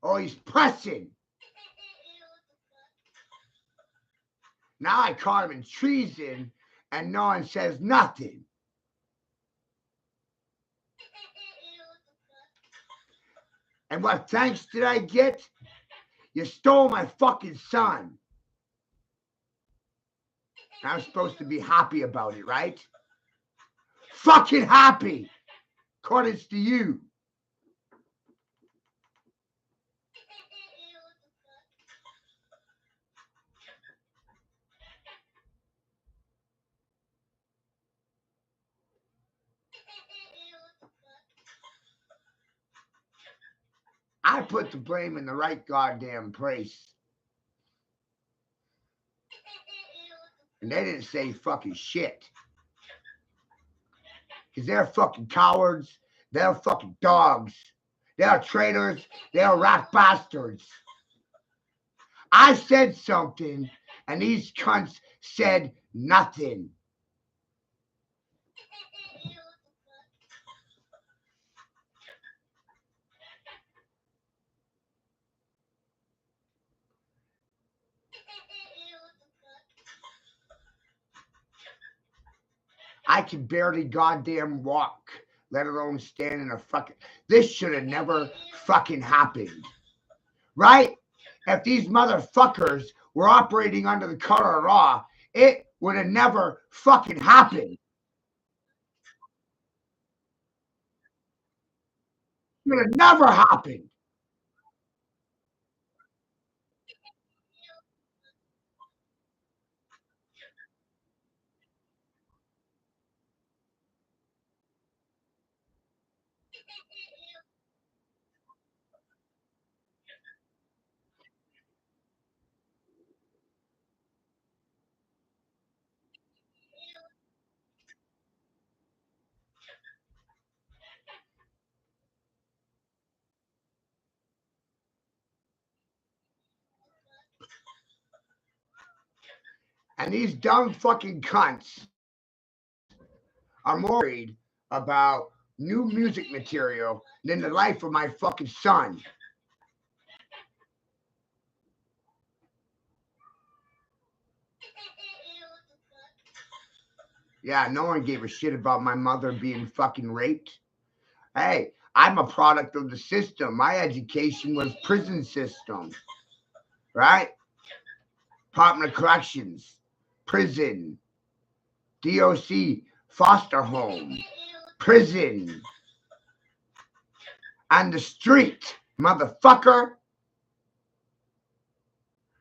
Oh, he's pressing. Now I caught him in treason and no one says nothing. And what thanks did I get? You stole my fucking son. I'm supposed to be happy about it, right? Fucking happy. According to you. I put the blame in the right goddamn place. And they didn't say fucking shit. Because they're fucking cowards. They're fucking dogs. They're traitors. They're rat bastards. I said something, and these cunts said nothing. I can barely goddamn walk, let alone stand in a fucking. This should have never fucking happened, right? If these motherfuckers were operating under the color of law, it would have never fucking happened. It would have never happened. And these dumb fucking cunts are more worried about new music material than the life of my fucking son. Yeah, no one gave a shit about my mother being fucking raped. Hey, I'm a product of the system. My education was prison system, right? Department of Corrections, prison, DOC, foster home, prison, on the street, motherfucker.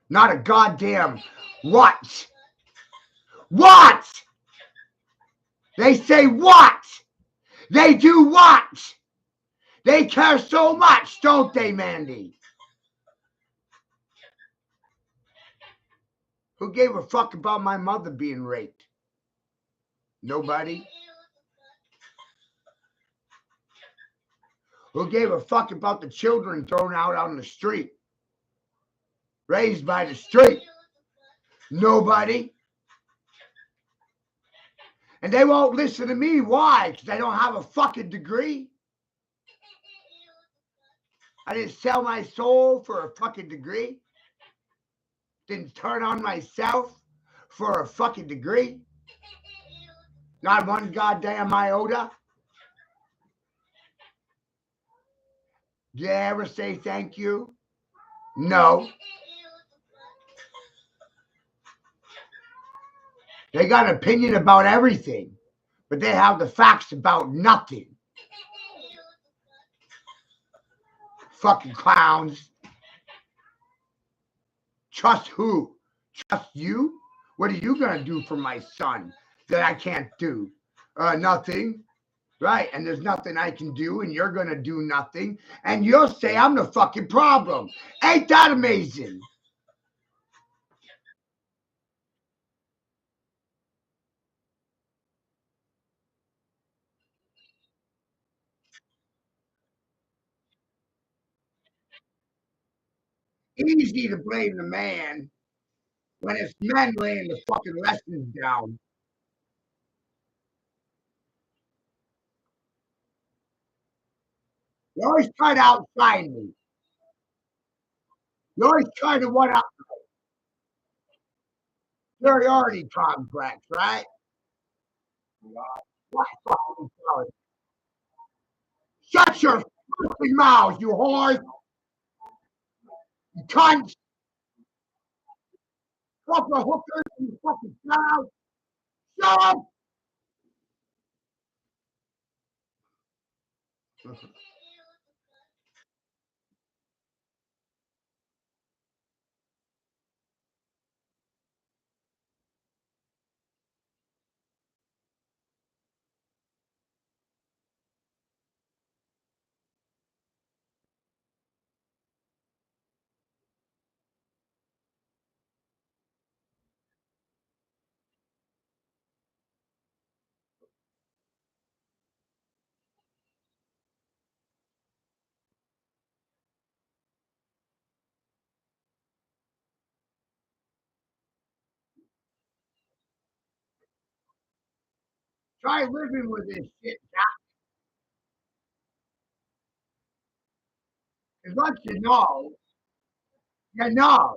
Not a goddamn what? What? They say what? They do what? They care so much, don't they, Mandy? Who gave a fuck about my mother being raped? Nobody. Who gave a fuck about the children thrown out on the street? Raised by the street? Nobody. And they won't listen to me. Why? Because I don't have a fucking degree. I didn't sell my soul for a fucking degree. Didn't turn on myself for a fucking degree. Not one goddamn iota. Did I ever say thank you? No. They got an opinion about everything, but they have the facts about nothing. Fucking clowns. Trust who? Trust you? What are you going to do for my son that I can't do? Nothing. Right. And there's nothing I can do, and you're going to do nothing. And you'll say I'm the fucking problem. Ain't that amazing? Easy to blame the man when it's men laying the fucking lessons down. You always try to outshine me. You always try to one up superiority complex, right? What fucking fellas? Shut your fucking mouth, you whores! You cunts! Fucking hookers, you fucking cows! Shut up! Try living with this shit, Jack. Because once you know, you know.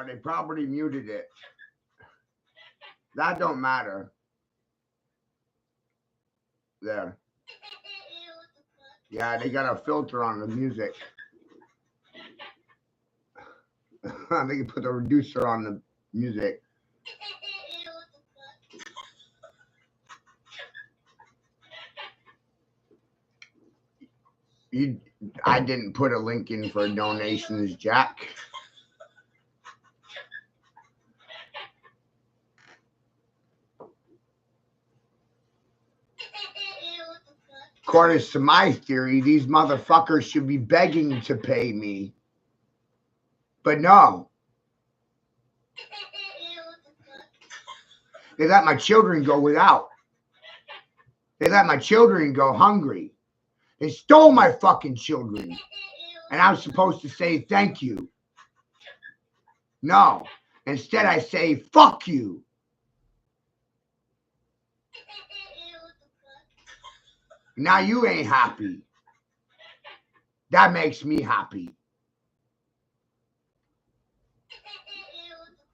They probably muted it. That don't matter. There. Yeah, they got a filter on the music. They can put the reducer on the music. I didn't put a link in for donations, Jack. According to my theory, these motherfuckers should be begging to pay me. But no. They let my children go without. They let my children go hungry. They stole my fucking children. And I was supposed to say thank you. No. Instead, I say fuck you. Now you ain't happy. That makes me happy.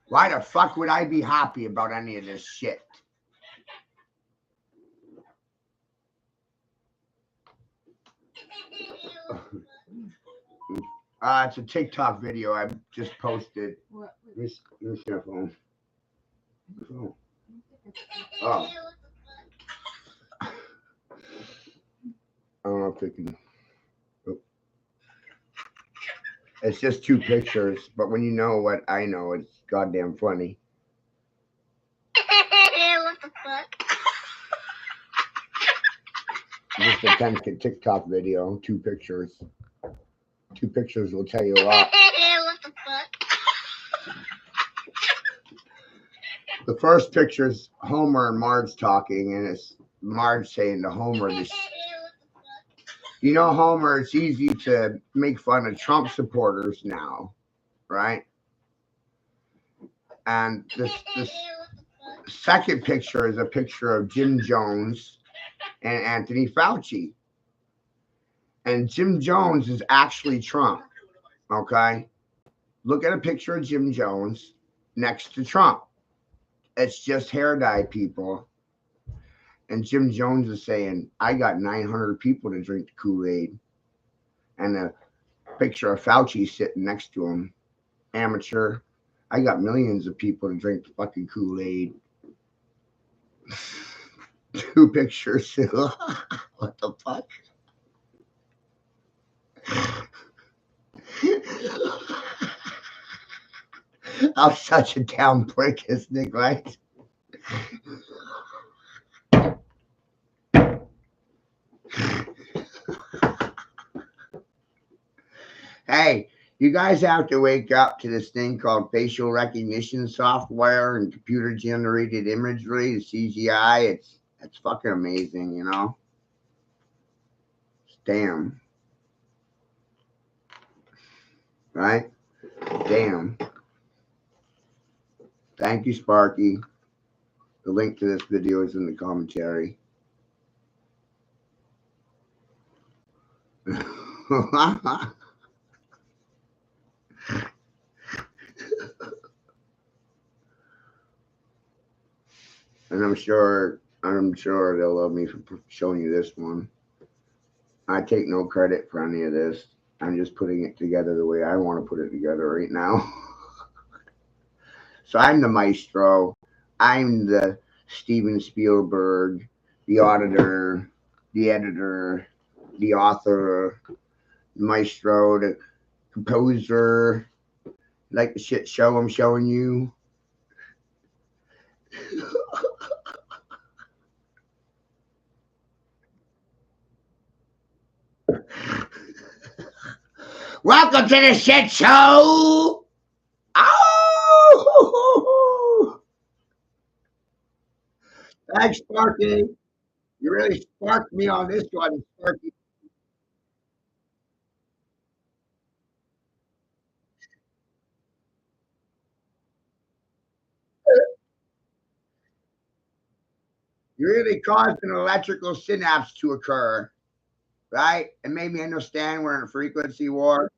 Why the fuck would I be happy about any of this shit? It's a TikTok video I just posted. This your phone. Oh. I don't know if it can. Oh. It's just 2 pictures, but when you know what I know, it's goddamn funny. What the fuck? Just a 10-second TikTok video, 2 pictures. 2 pictures will tell you a lot. What the fuck? The first picture is Homer and Marge talking, and it's Marge saying to Homer this. You know, Homer, it's easy to make fun of Trump supporters now, right? And this second picture is a picture of Jim Jones and Anthony Fauci. And Jim Jones is actually Trump, okay? Look at a picture of Jim Jones next to Trump. It's just hair dye, people. And Jim Jones is saying, I got 900 people to drink the Kool-Aid. And a picture of Fauci sitting next to him. Amateur. I got millions of people to drink the fucking Kool-Aid. 2 pictures. What the fuck? I'm such a down prick, isn't it, right? Hey, you guys have to wake up to this thing called facial recognition software and computer generated imagery, CGI. It's fucking amazing, you know? Damn. Right? Damn. Thank you, Sparky. The link to this video is in the commentary. And I'm sure they'll love me for showing you this one. I take no credit for any of this. I'm just putting it together the way I want to put it together right now. So I'm the maestro. I'm the Steven Spielberg, the auditor, the editor, the author, the maestro, the composer. Like the shit show I'm showing you. Welcome to the shit show. Oh! Thanks, Sparky. You really sparked me on this one, Sparky. You really caused an electrical synapse to occur, right? It made me understand we're in a frequency war.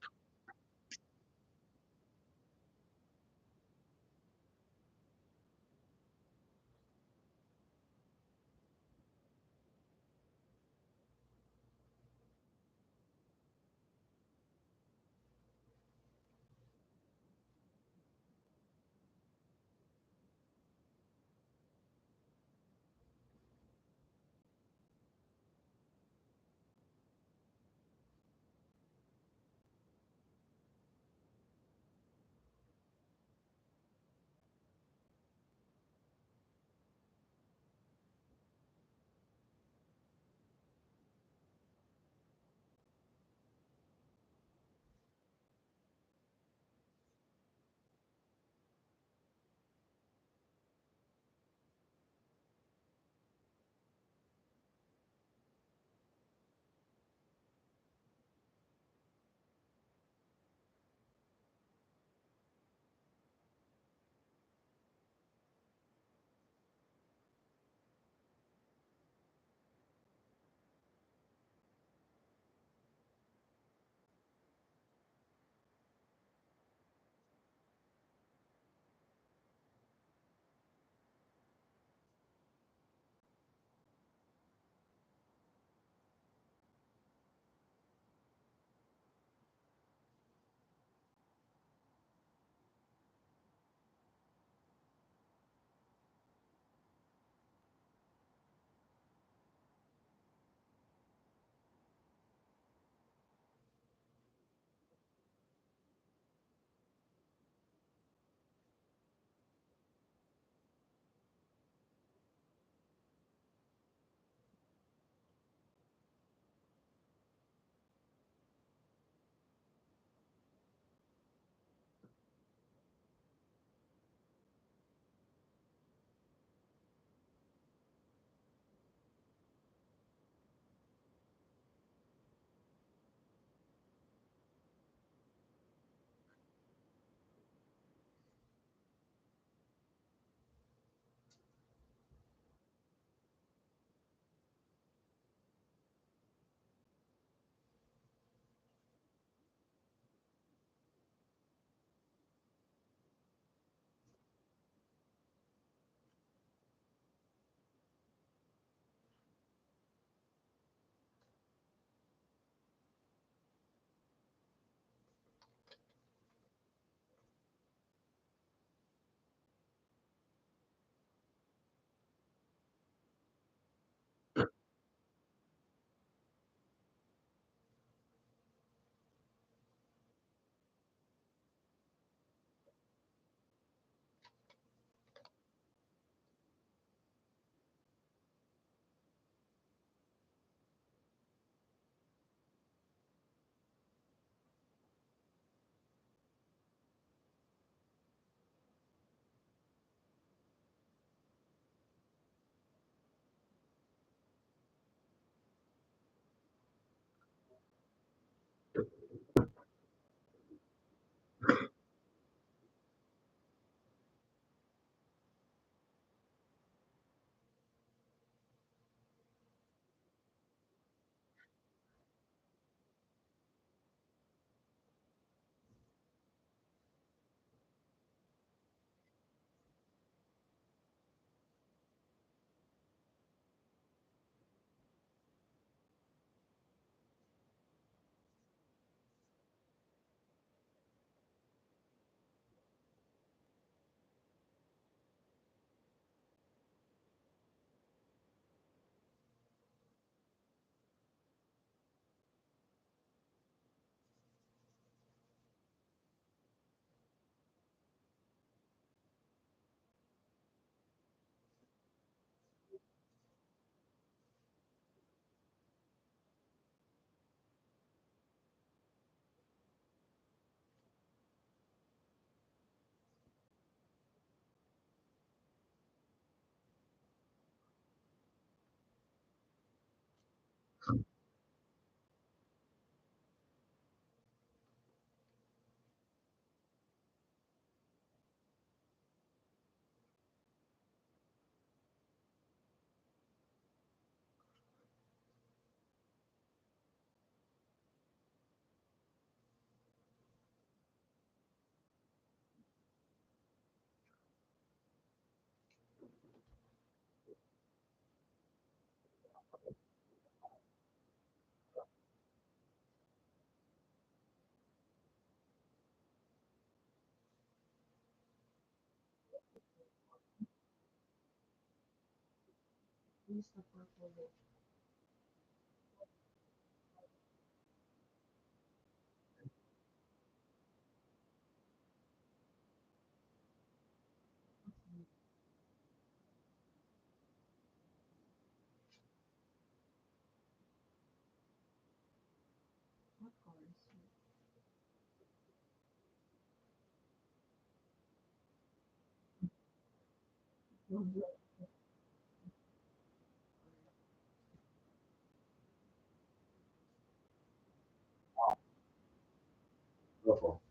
Beautiful.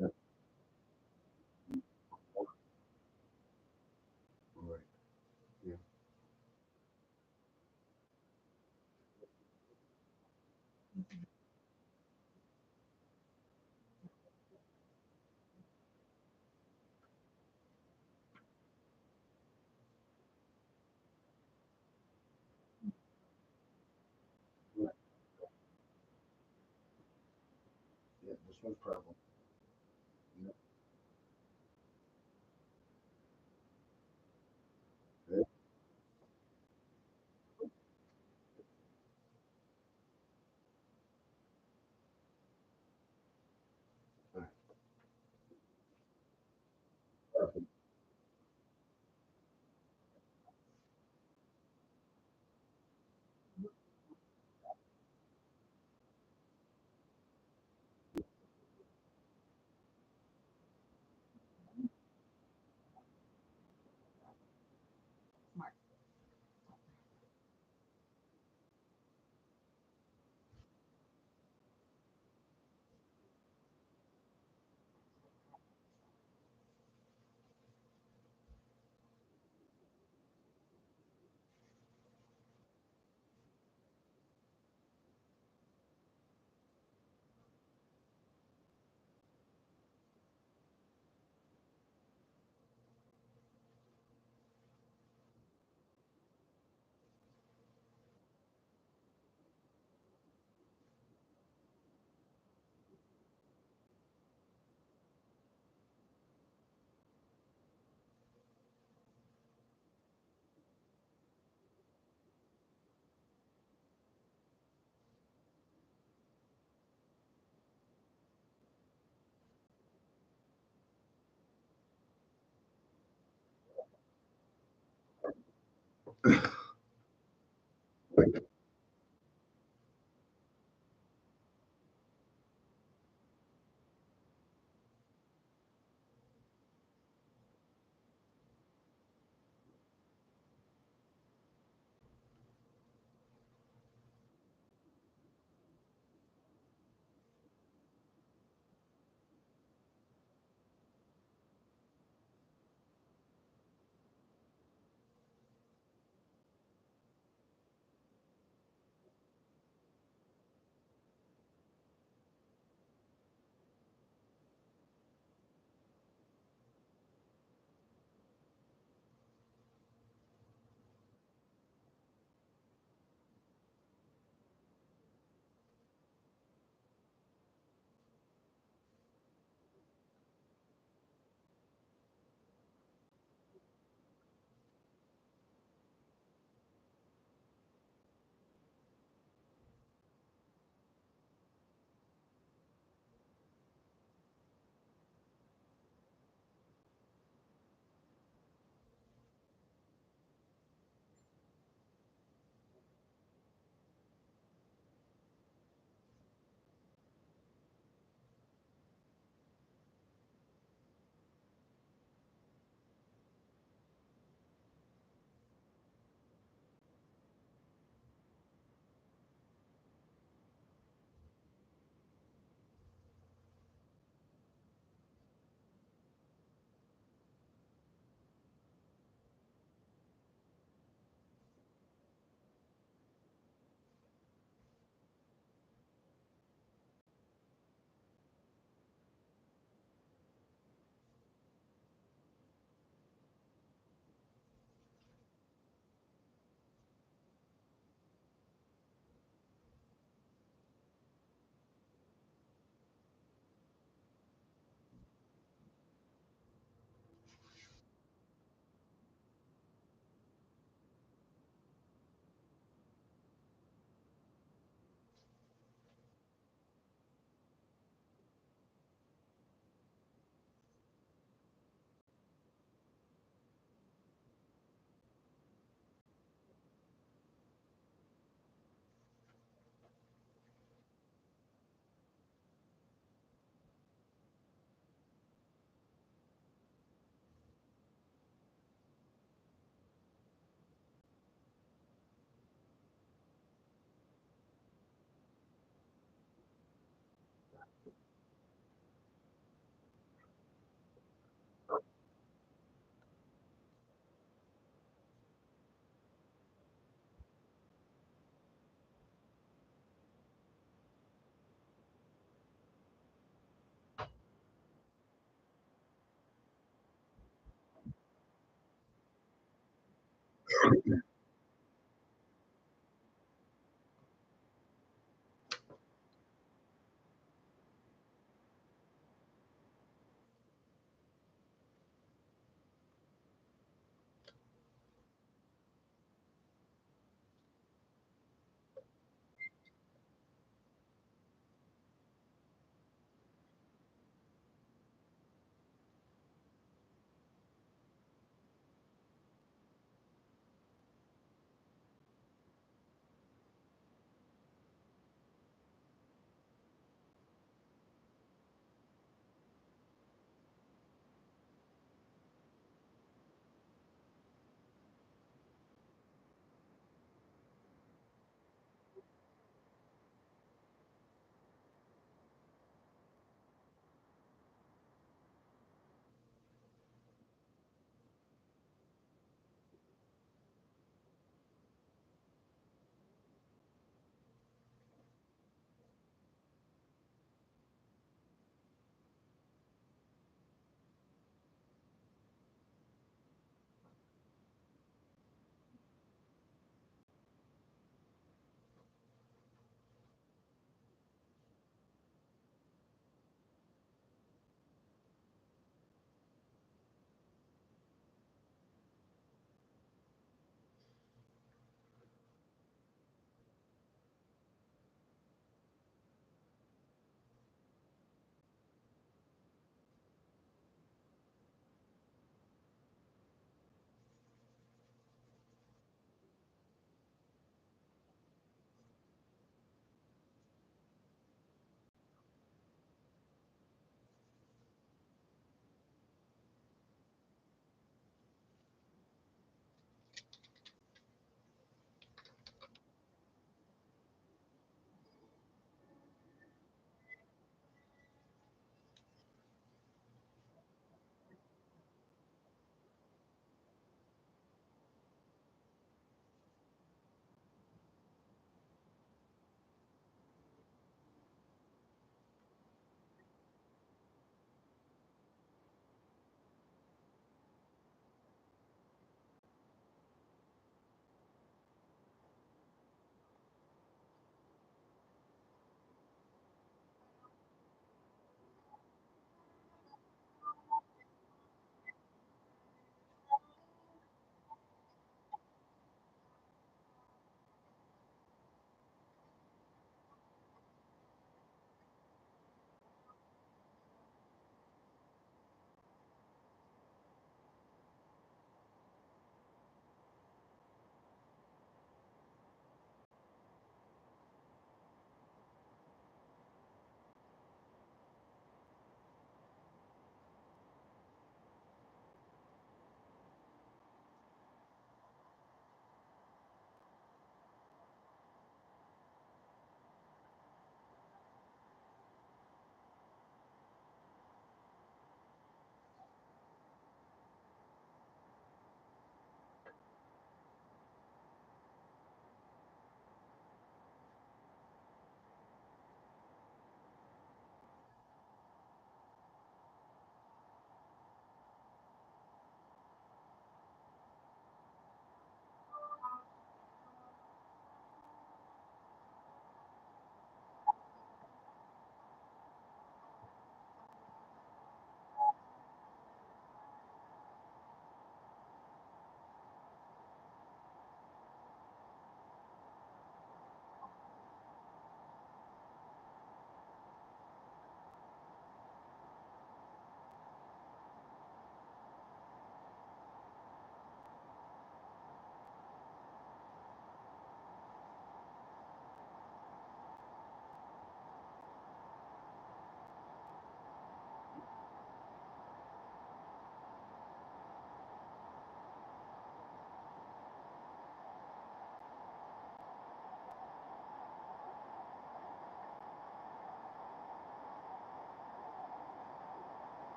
Yeah. Right. Yeah. Right. Yeah. This one's purple. Yeah. Yeah. All right. Perfect.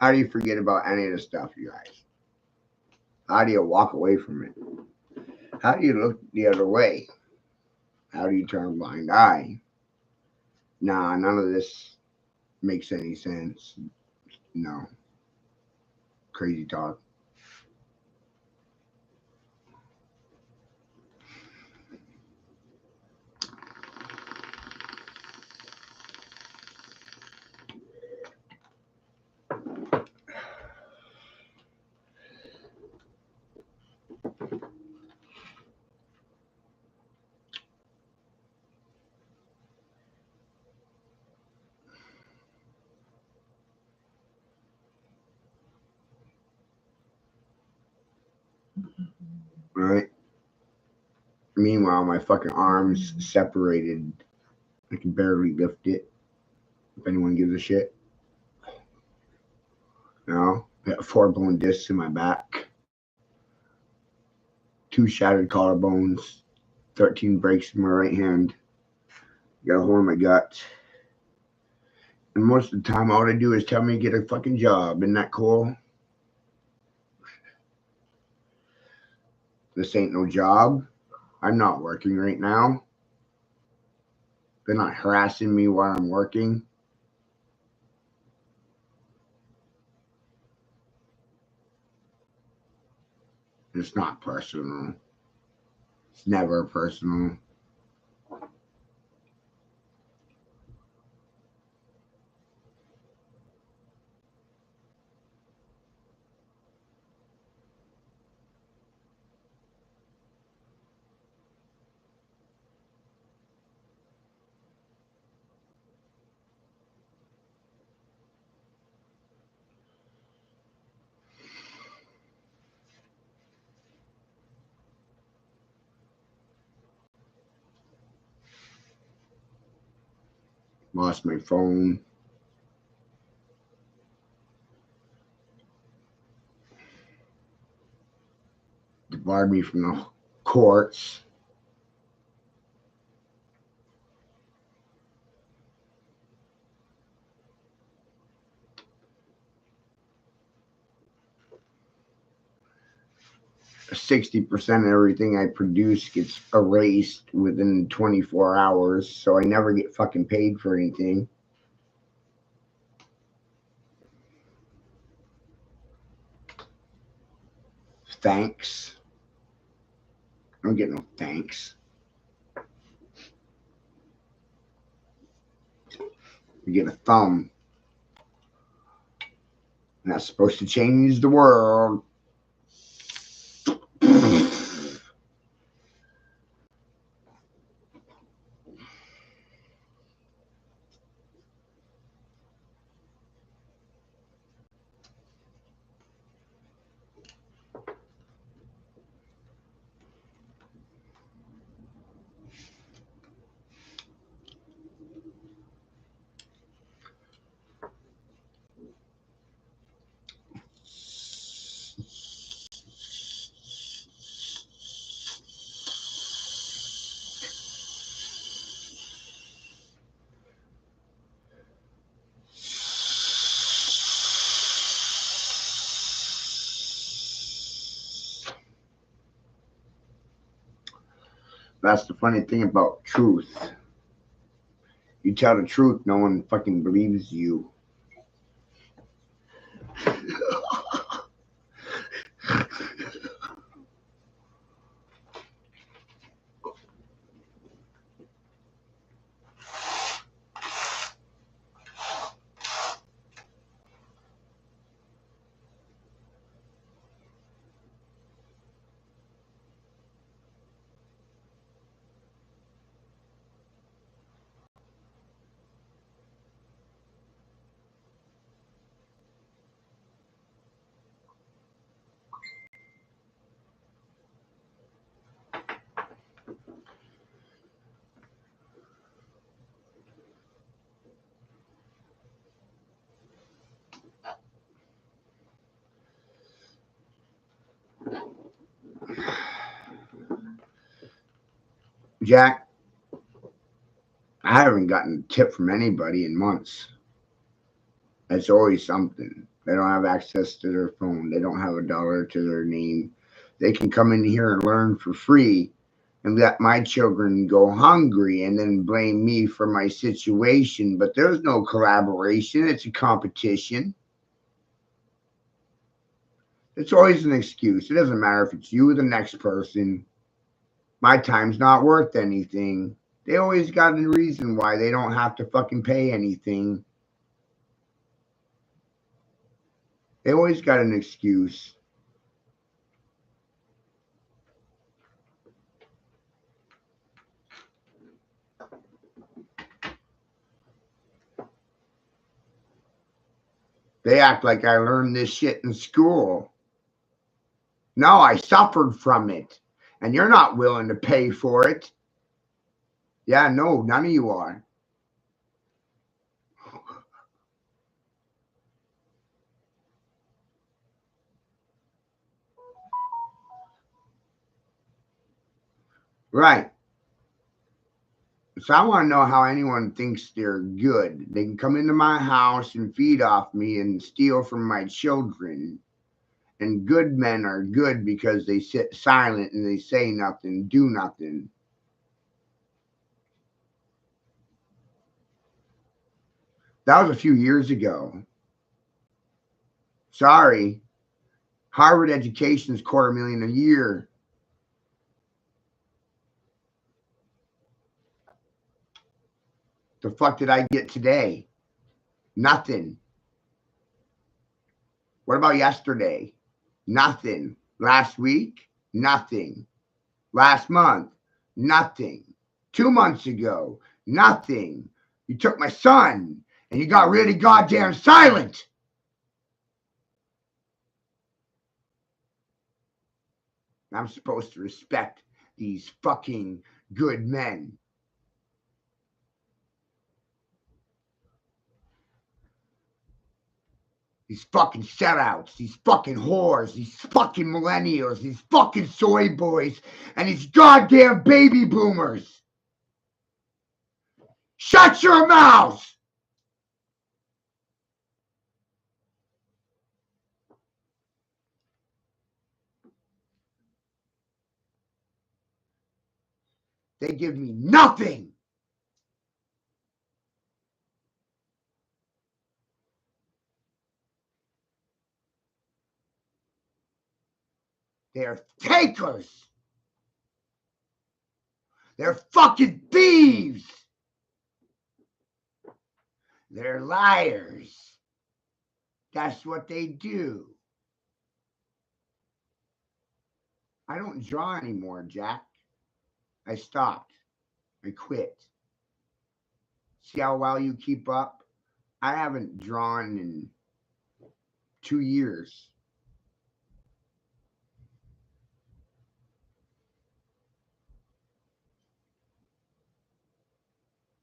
How do you forget about any of the stuff, you guys? How do you walk away from it? How do you look the other way? How do you turn a blind eye? Nah, none of this makes any sense. No. Crazy talk. Right? Meanwhile, my fucking arms separated. I can barely lift it. If anyone gives a shit. You know? I got 4 bone discs in my back. 2 shattered collarbones. 13 breaks in my right hand. Got a hole in my gut. And most of the time, all they do is tell me to get a fucking job. Isn't that cool? This ain't no job. I'm not working right now. They're not harassing me while I'm working. It's not personal. It's never personal. Lost my phone. Debarred me from the courts. %60 of everything I produce gets erased within 24 hours, so I never get fucking paid for anything. Thanks. I don't get no thanks. You get a thumb. And that's supposed to change the world. That's the funny thing about truth. You tell the truth, no one fucking believes you. Jack, I haven't gotten a tip from anybody in months. It's always something. They don't have access to their phone. They don't have a dollar to their name. They can come in here and learn for free and let my children go hungry and then blame me for my situation. But there's no collaboration. It's a competition. It's always an excuse. It doesn't matter if it's you or the next person. My time's not worth anything. They always got a reason why they don't have to fucking pay anything. They always got an excuse. They act like I learned this shit in school. No, I suffered from it. And you're not willing to pay for it. Yeah, no, none of you are. Right. So I want to know how anyone thinks they're good. They can come into my house and feed off me and steal from my children. And good men are good because they sit silent and they say nothing, do nothing. That was a few years ago. Sorry. Harvard education is $250,000 a year. The fuck did I get today? Nothing. What about yesterday? Nothing. Last week? Nothing. Last month? Nothing. 2 months ago? Nothing. You took my son and you got really goddamn silent. I'm supposed to respect these fucking good men. These fucking sellouts, these fucking whores, these fucking millennials, these fucking soy boys, and these goddamn baby boomers. Shut your mouths! They give me nothing. They're takers. They're fucking thieves. They're liars. That's what they do. I don't draw anymore, Jack. I stopped. I quit. See how well you keep up? I haven't drawn in 2 years.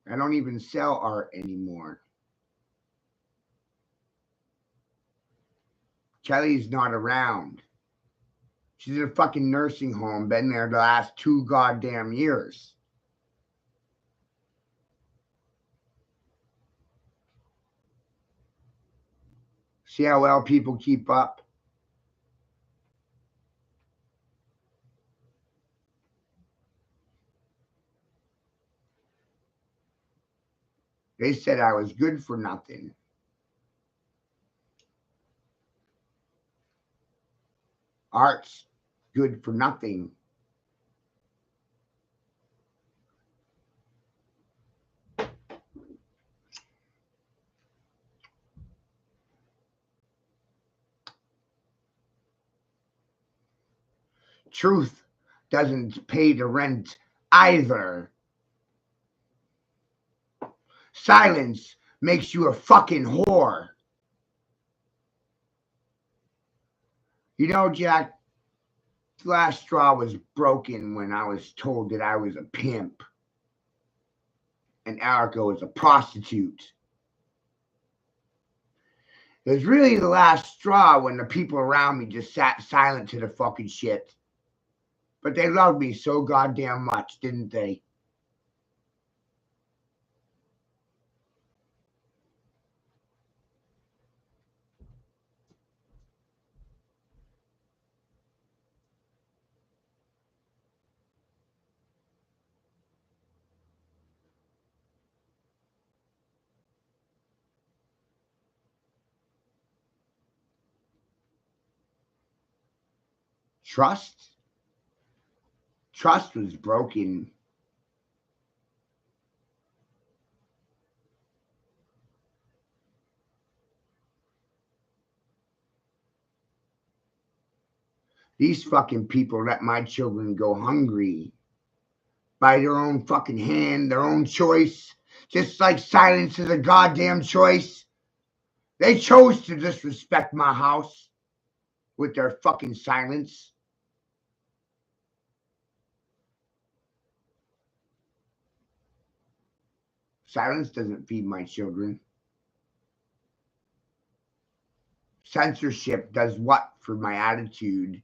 I don't even sell art anymore. Kelly's not around. She's in a fucking nursing home, been there the last 2 goddamn years. See how well people keep up? They said I was good for nothing. Art's good for nothing. Truth doesn't pay the rent either. Silence makes you a fucking whore. You know, Jack, the last straw was broken when I was told that I was a pimp and Erica was a prostitute. It was really the last straw when the people around me just sat silent to the fucking shit. But they loved me so goddamn much, didn't they? Trust? Trust was broken. These fucking people let my children go hungry by their own fucking hand, their own choice, just like silence is a goddamn choice. They chose to disrespect my house with their fucking silence. Silence doesn't feed my children. Censorship does what for my attitude?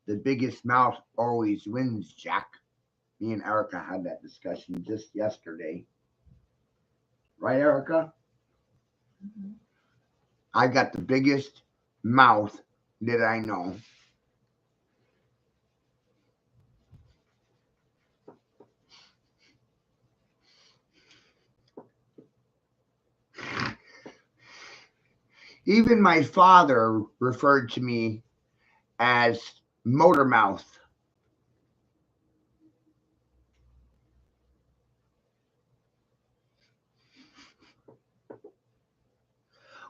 The biggest mouth always wins, Jack. Me and Erica had that discussion just yesterday. Right, Erica? Mm-hmm. I got the biggest mouth that I know. Even my father referred to me as motor mouth.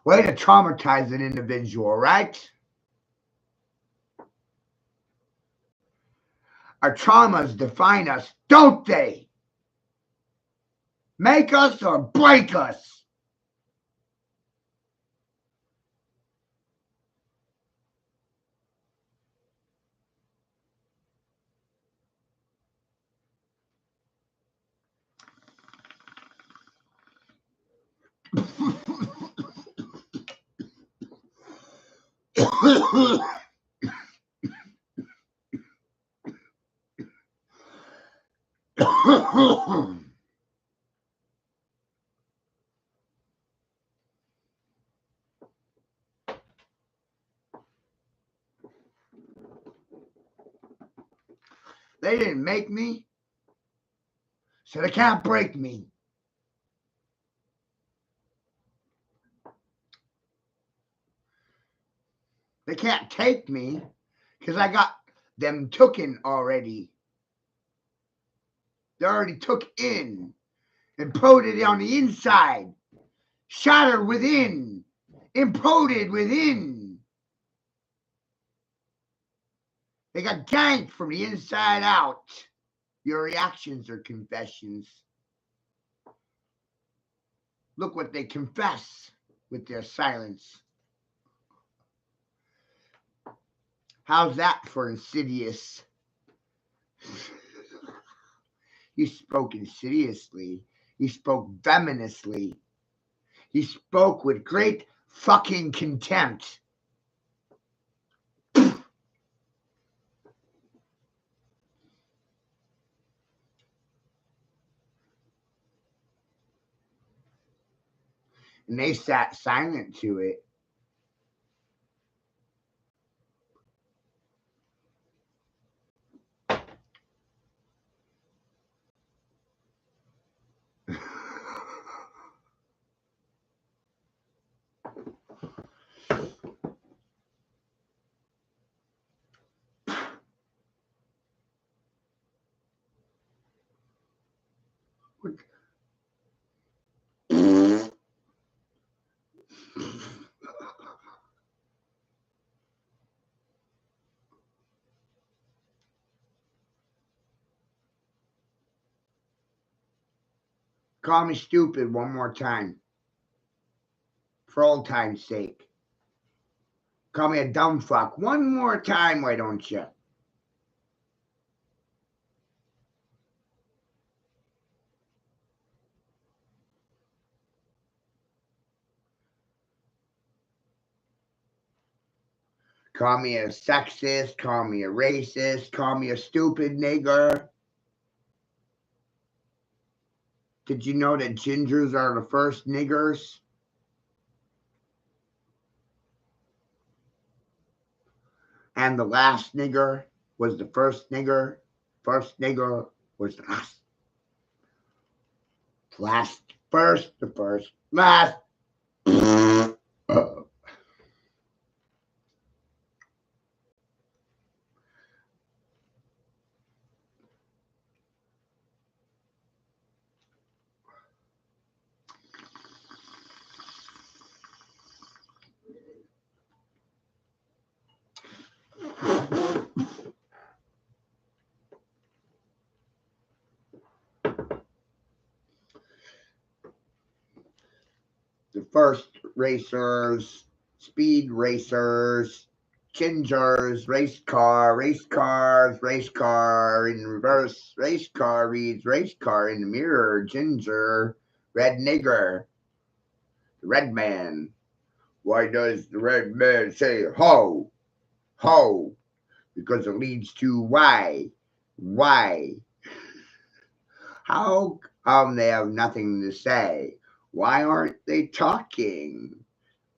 Way to traumatize an individual, right? Our traumas define us, don't they? Make us or break us. They didn't make me, so they can't break me. They can't take me because I got them tooken already. They already took in and imploded on the inside, shattered within, imploded within. They got ganked from the inside out. Your reactions are confessions. Look what they confess with their silence. How's that for insidious? You spoke insidiously. You spoke venomously. You spoke with great fucking contempt. And they sat silent to it. Call me stupid one more time. For old time's sake. Call me a dumb fuck one more time, why don't you? Call me a sexist, call me a racist, call me a stupid nigger. Did you know that gingers are the first niggers? And the last nigger was the first nigger. First nigger was the last. Last, first, the first, last. The first racers, speed racers, gingers, race car in reverse, race car reads race car in the mirror, ginger, red nigger, the red man. Why does the red man say ho, ho? Because it leads to why. How come they have nothing to say? Why aren't they talking?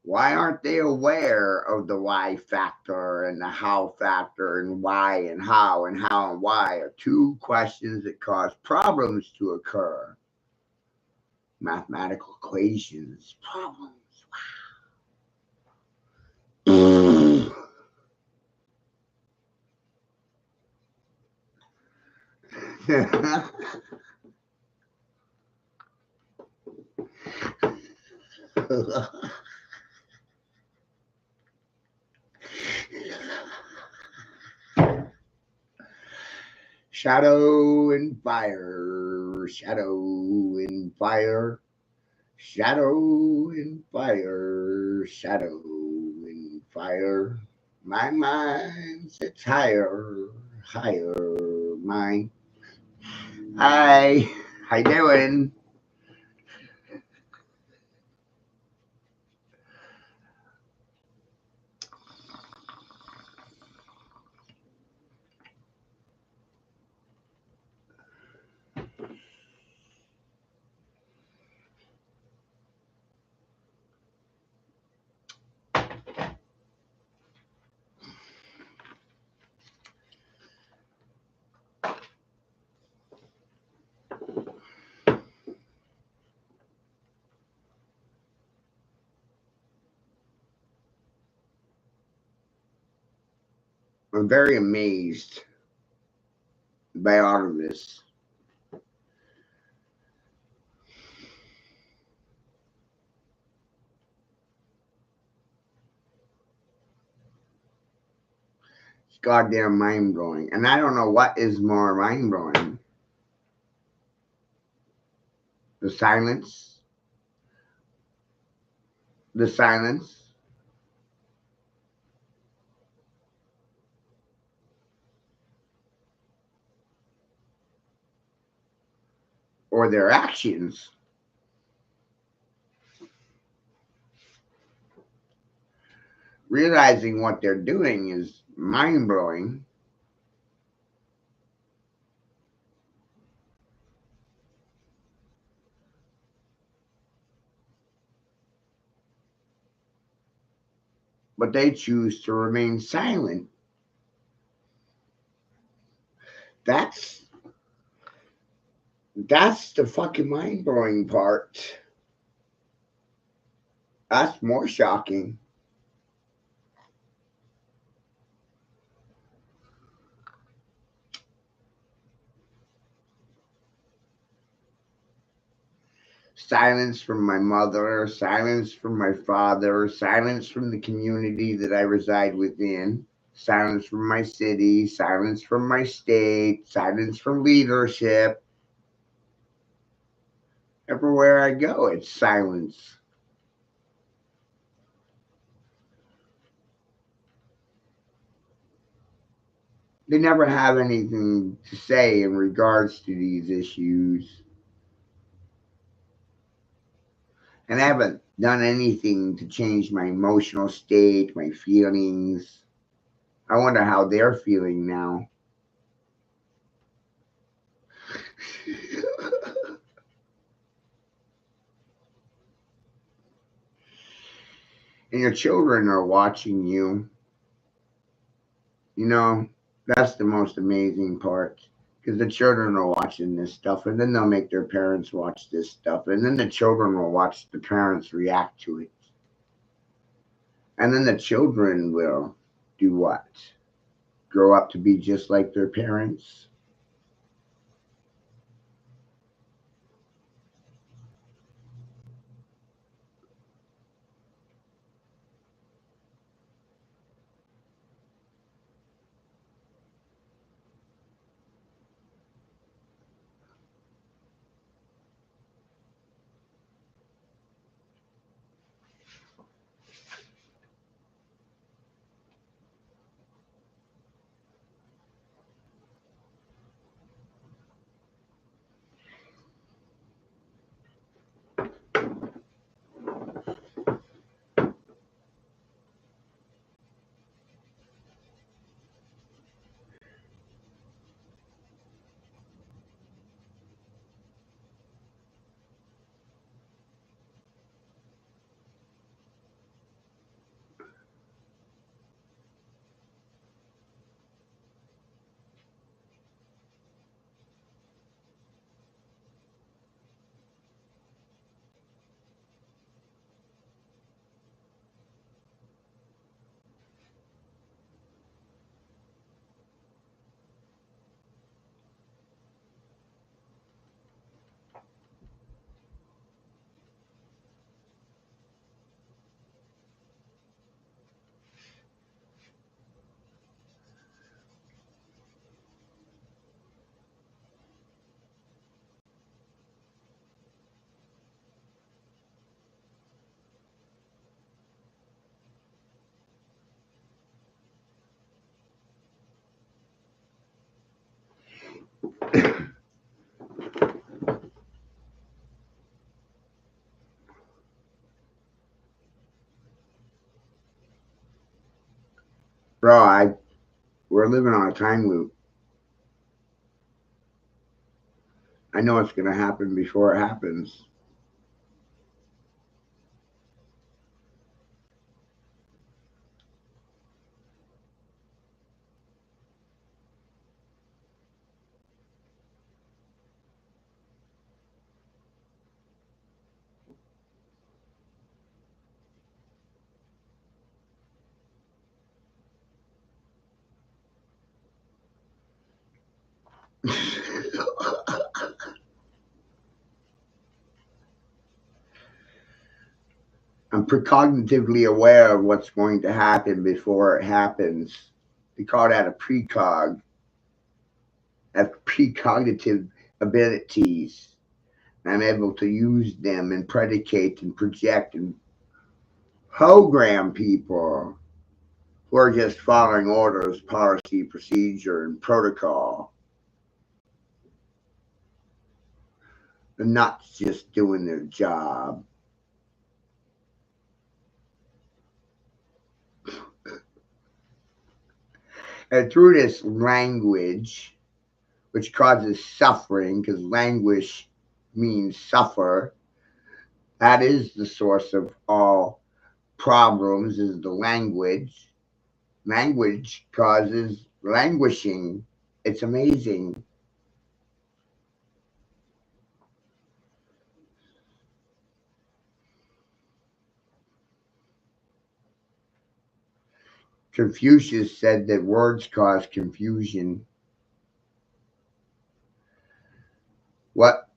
Why aren't they aware of the why factor and the how factor and why and how and why are two questions that cause problems to occur? Mathematical equations, problems. Wow. Shadow and fire, shadow and fire, shadow and fire, shadow and fire. My mind sits higher, higher, mine. Hi, how you doing? I'm very amazed by all of this. It's goddamn mind blowing. And I don't know what is more mind blowing. The silence. The silence. Or their actions. Realizing what they're doing is mind blowing. But they choose to remain silent. That's the fucking mind blowing part. That's more shocking. Silence from my mother, silence from my father, silence from the community that I reside within, silence from my city, silence from my state, silence from leadership. Everywhere I go, it's silence. They never have anything to say in regards to these issues. And I haven't done anything to change my emotional state, my feelings. I wonder how they're feeling now. And your children are watching you. You know, that's the most amazing part. Because the children are watching this stuff, and then they'll make their parents watch this stuff, and then the children will watch the parents react to it. And then the children will do what? Grow up to be just like their parents? Bro, we're living on a time loop. I know it's going to happen before it happens. I'm precognitively aware of what's going to happen before it happens. We call that a precog. That's precognitive abilities. I'm able to use them and predicate and project and program people who are just following orders, policy, procedure, and protocol. And not just doing their job. And through this language, which causes suffering, because languish means suffer, that is the source of all problems, is the language. Language causes languishing. It's amazing. Confucius said that words cause confusion. What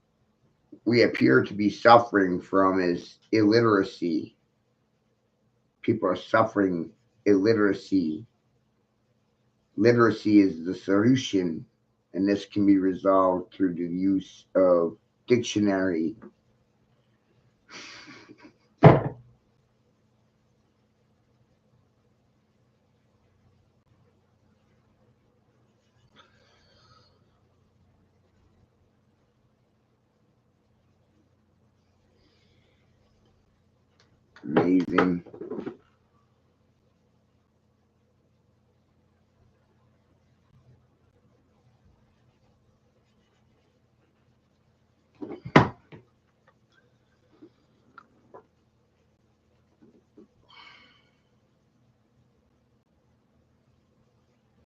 we appear to be suffering from is illiteracy. People are suffering illiteracy. Literacy is the solution, and this can be resolved through the use of dictionary Amazing.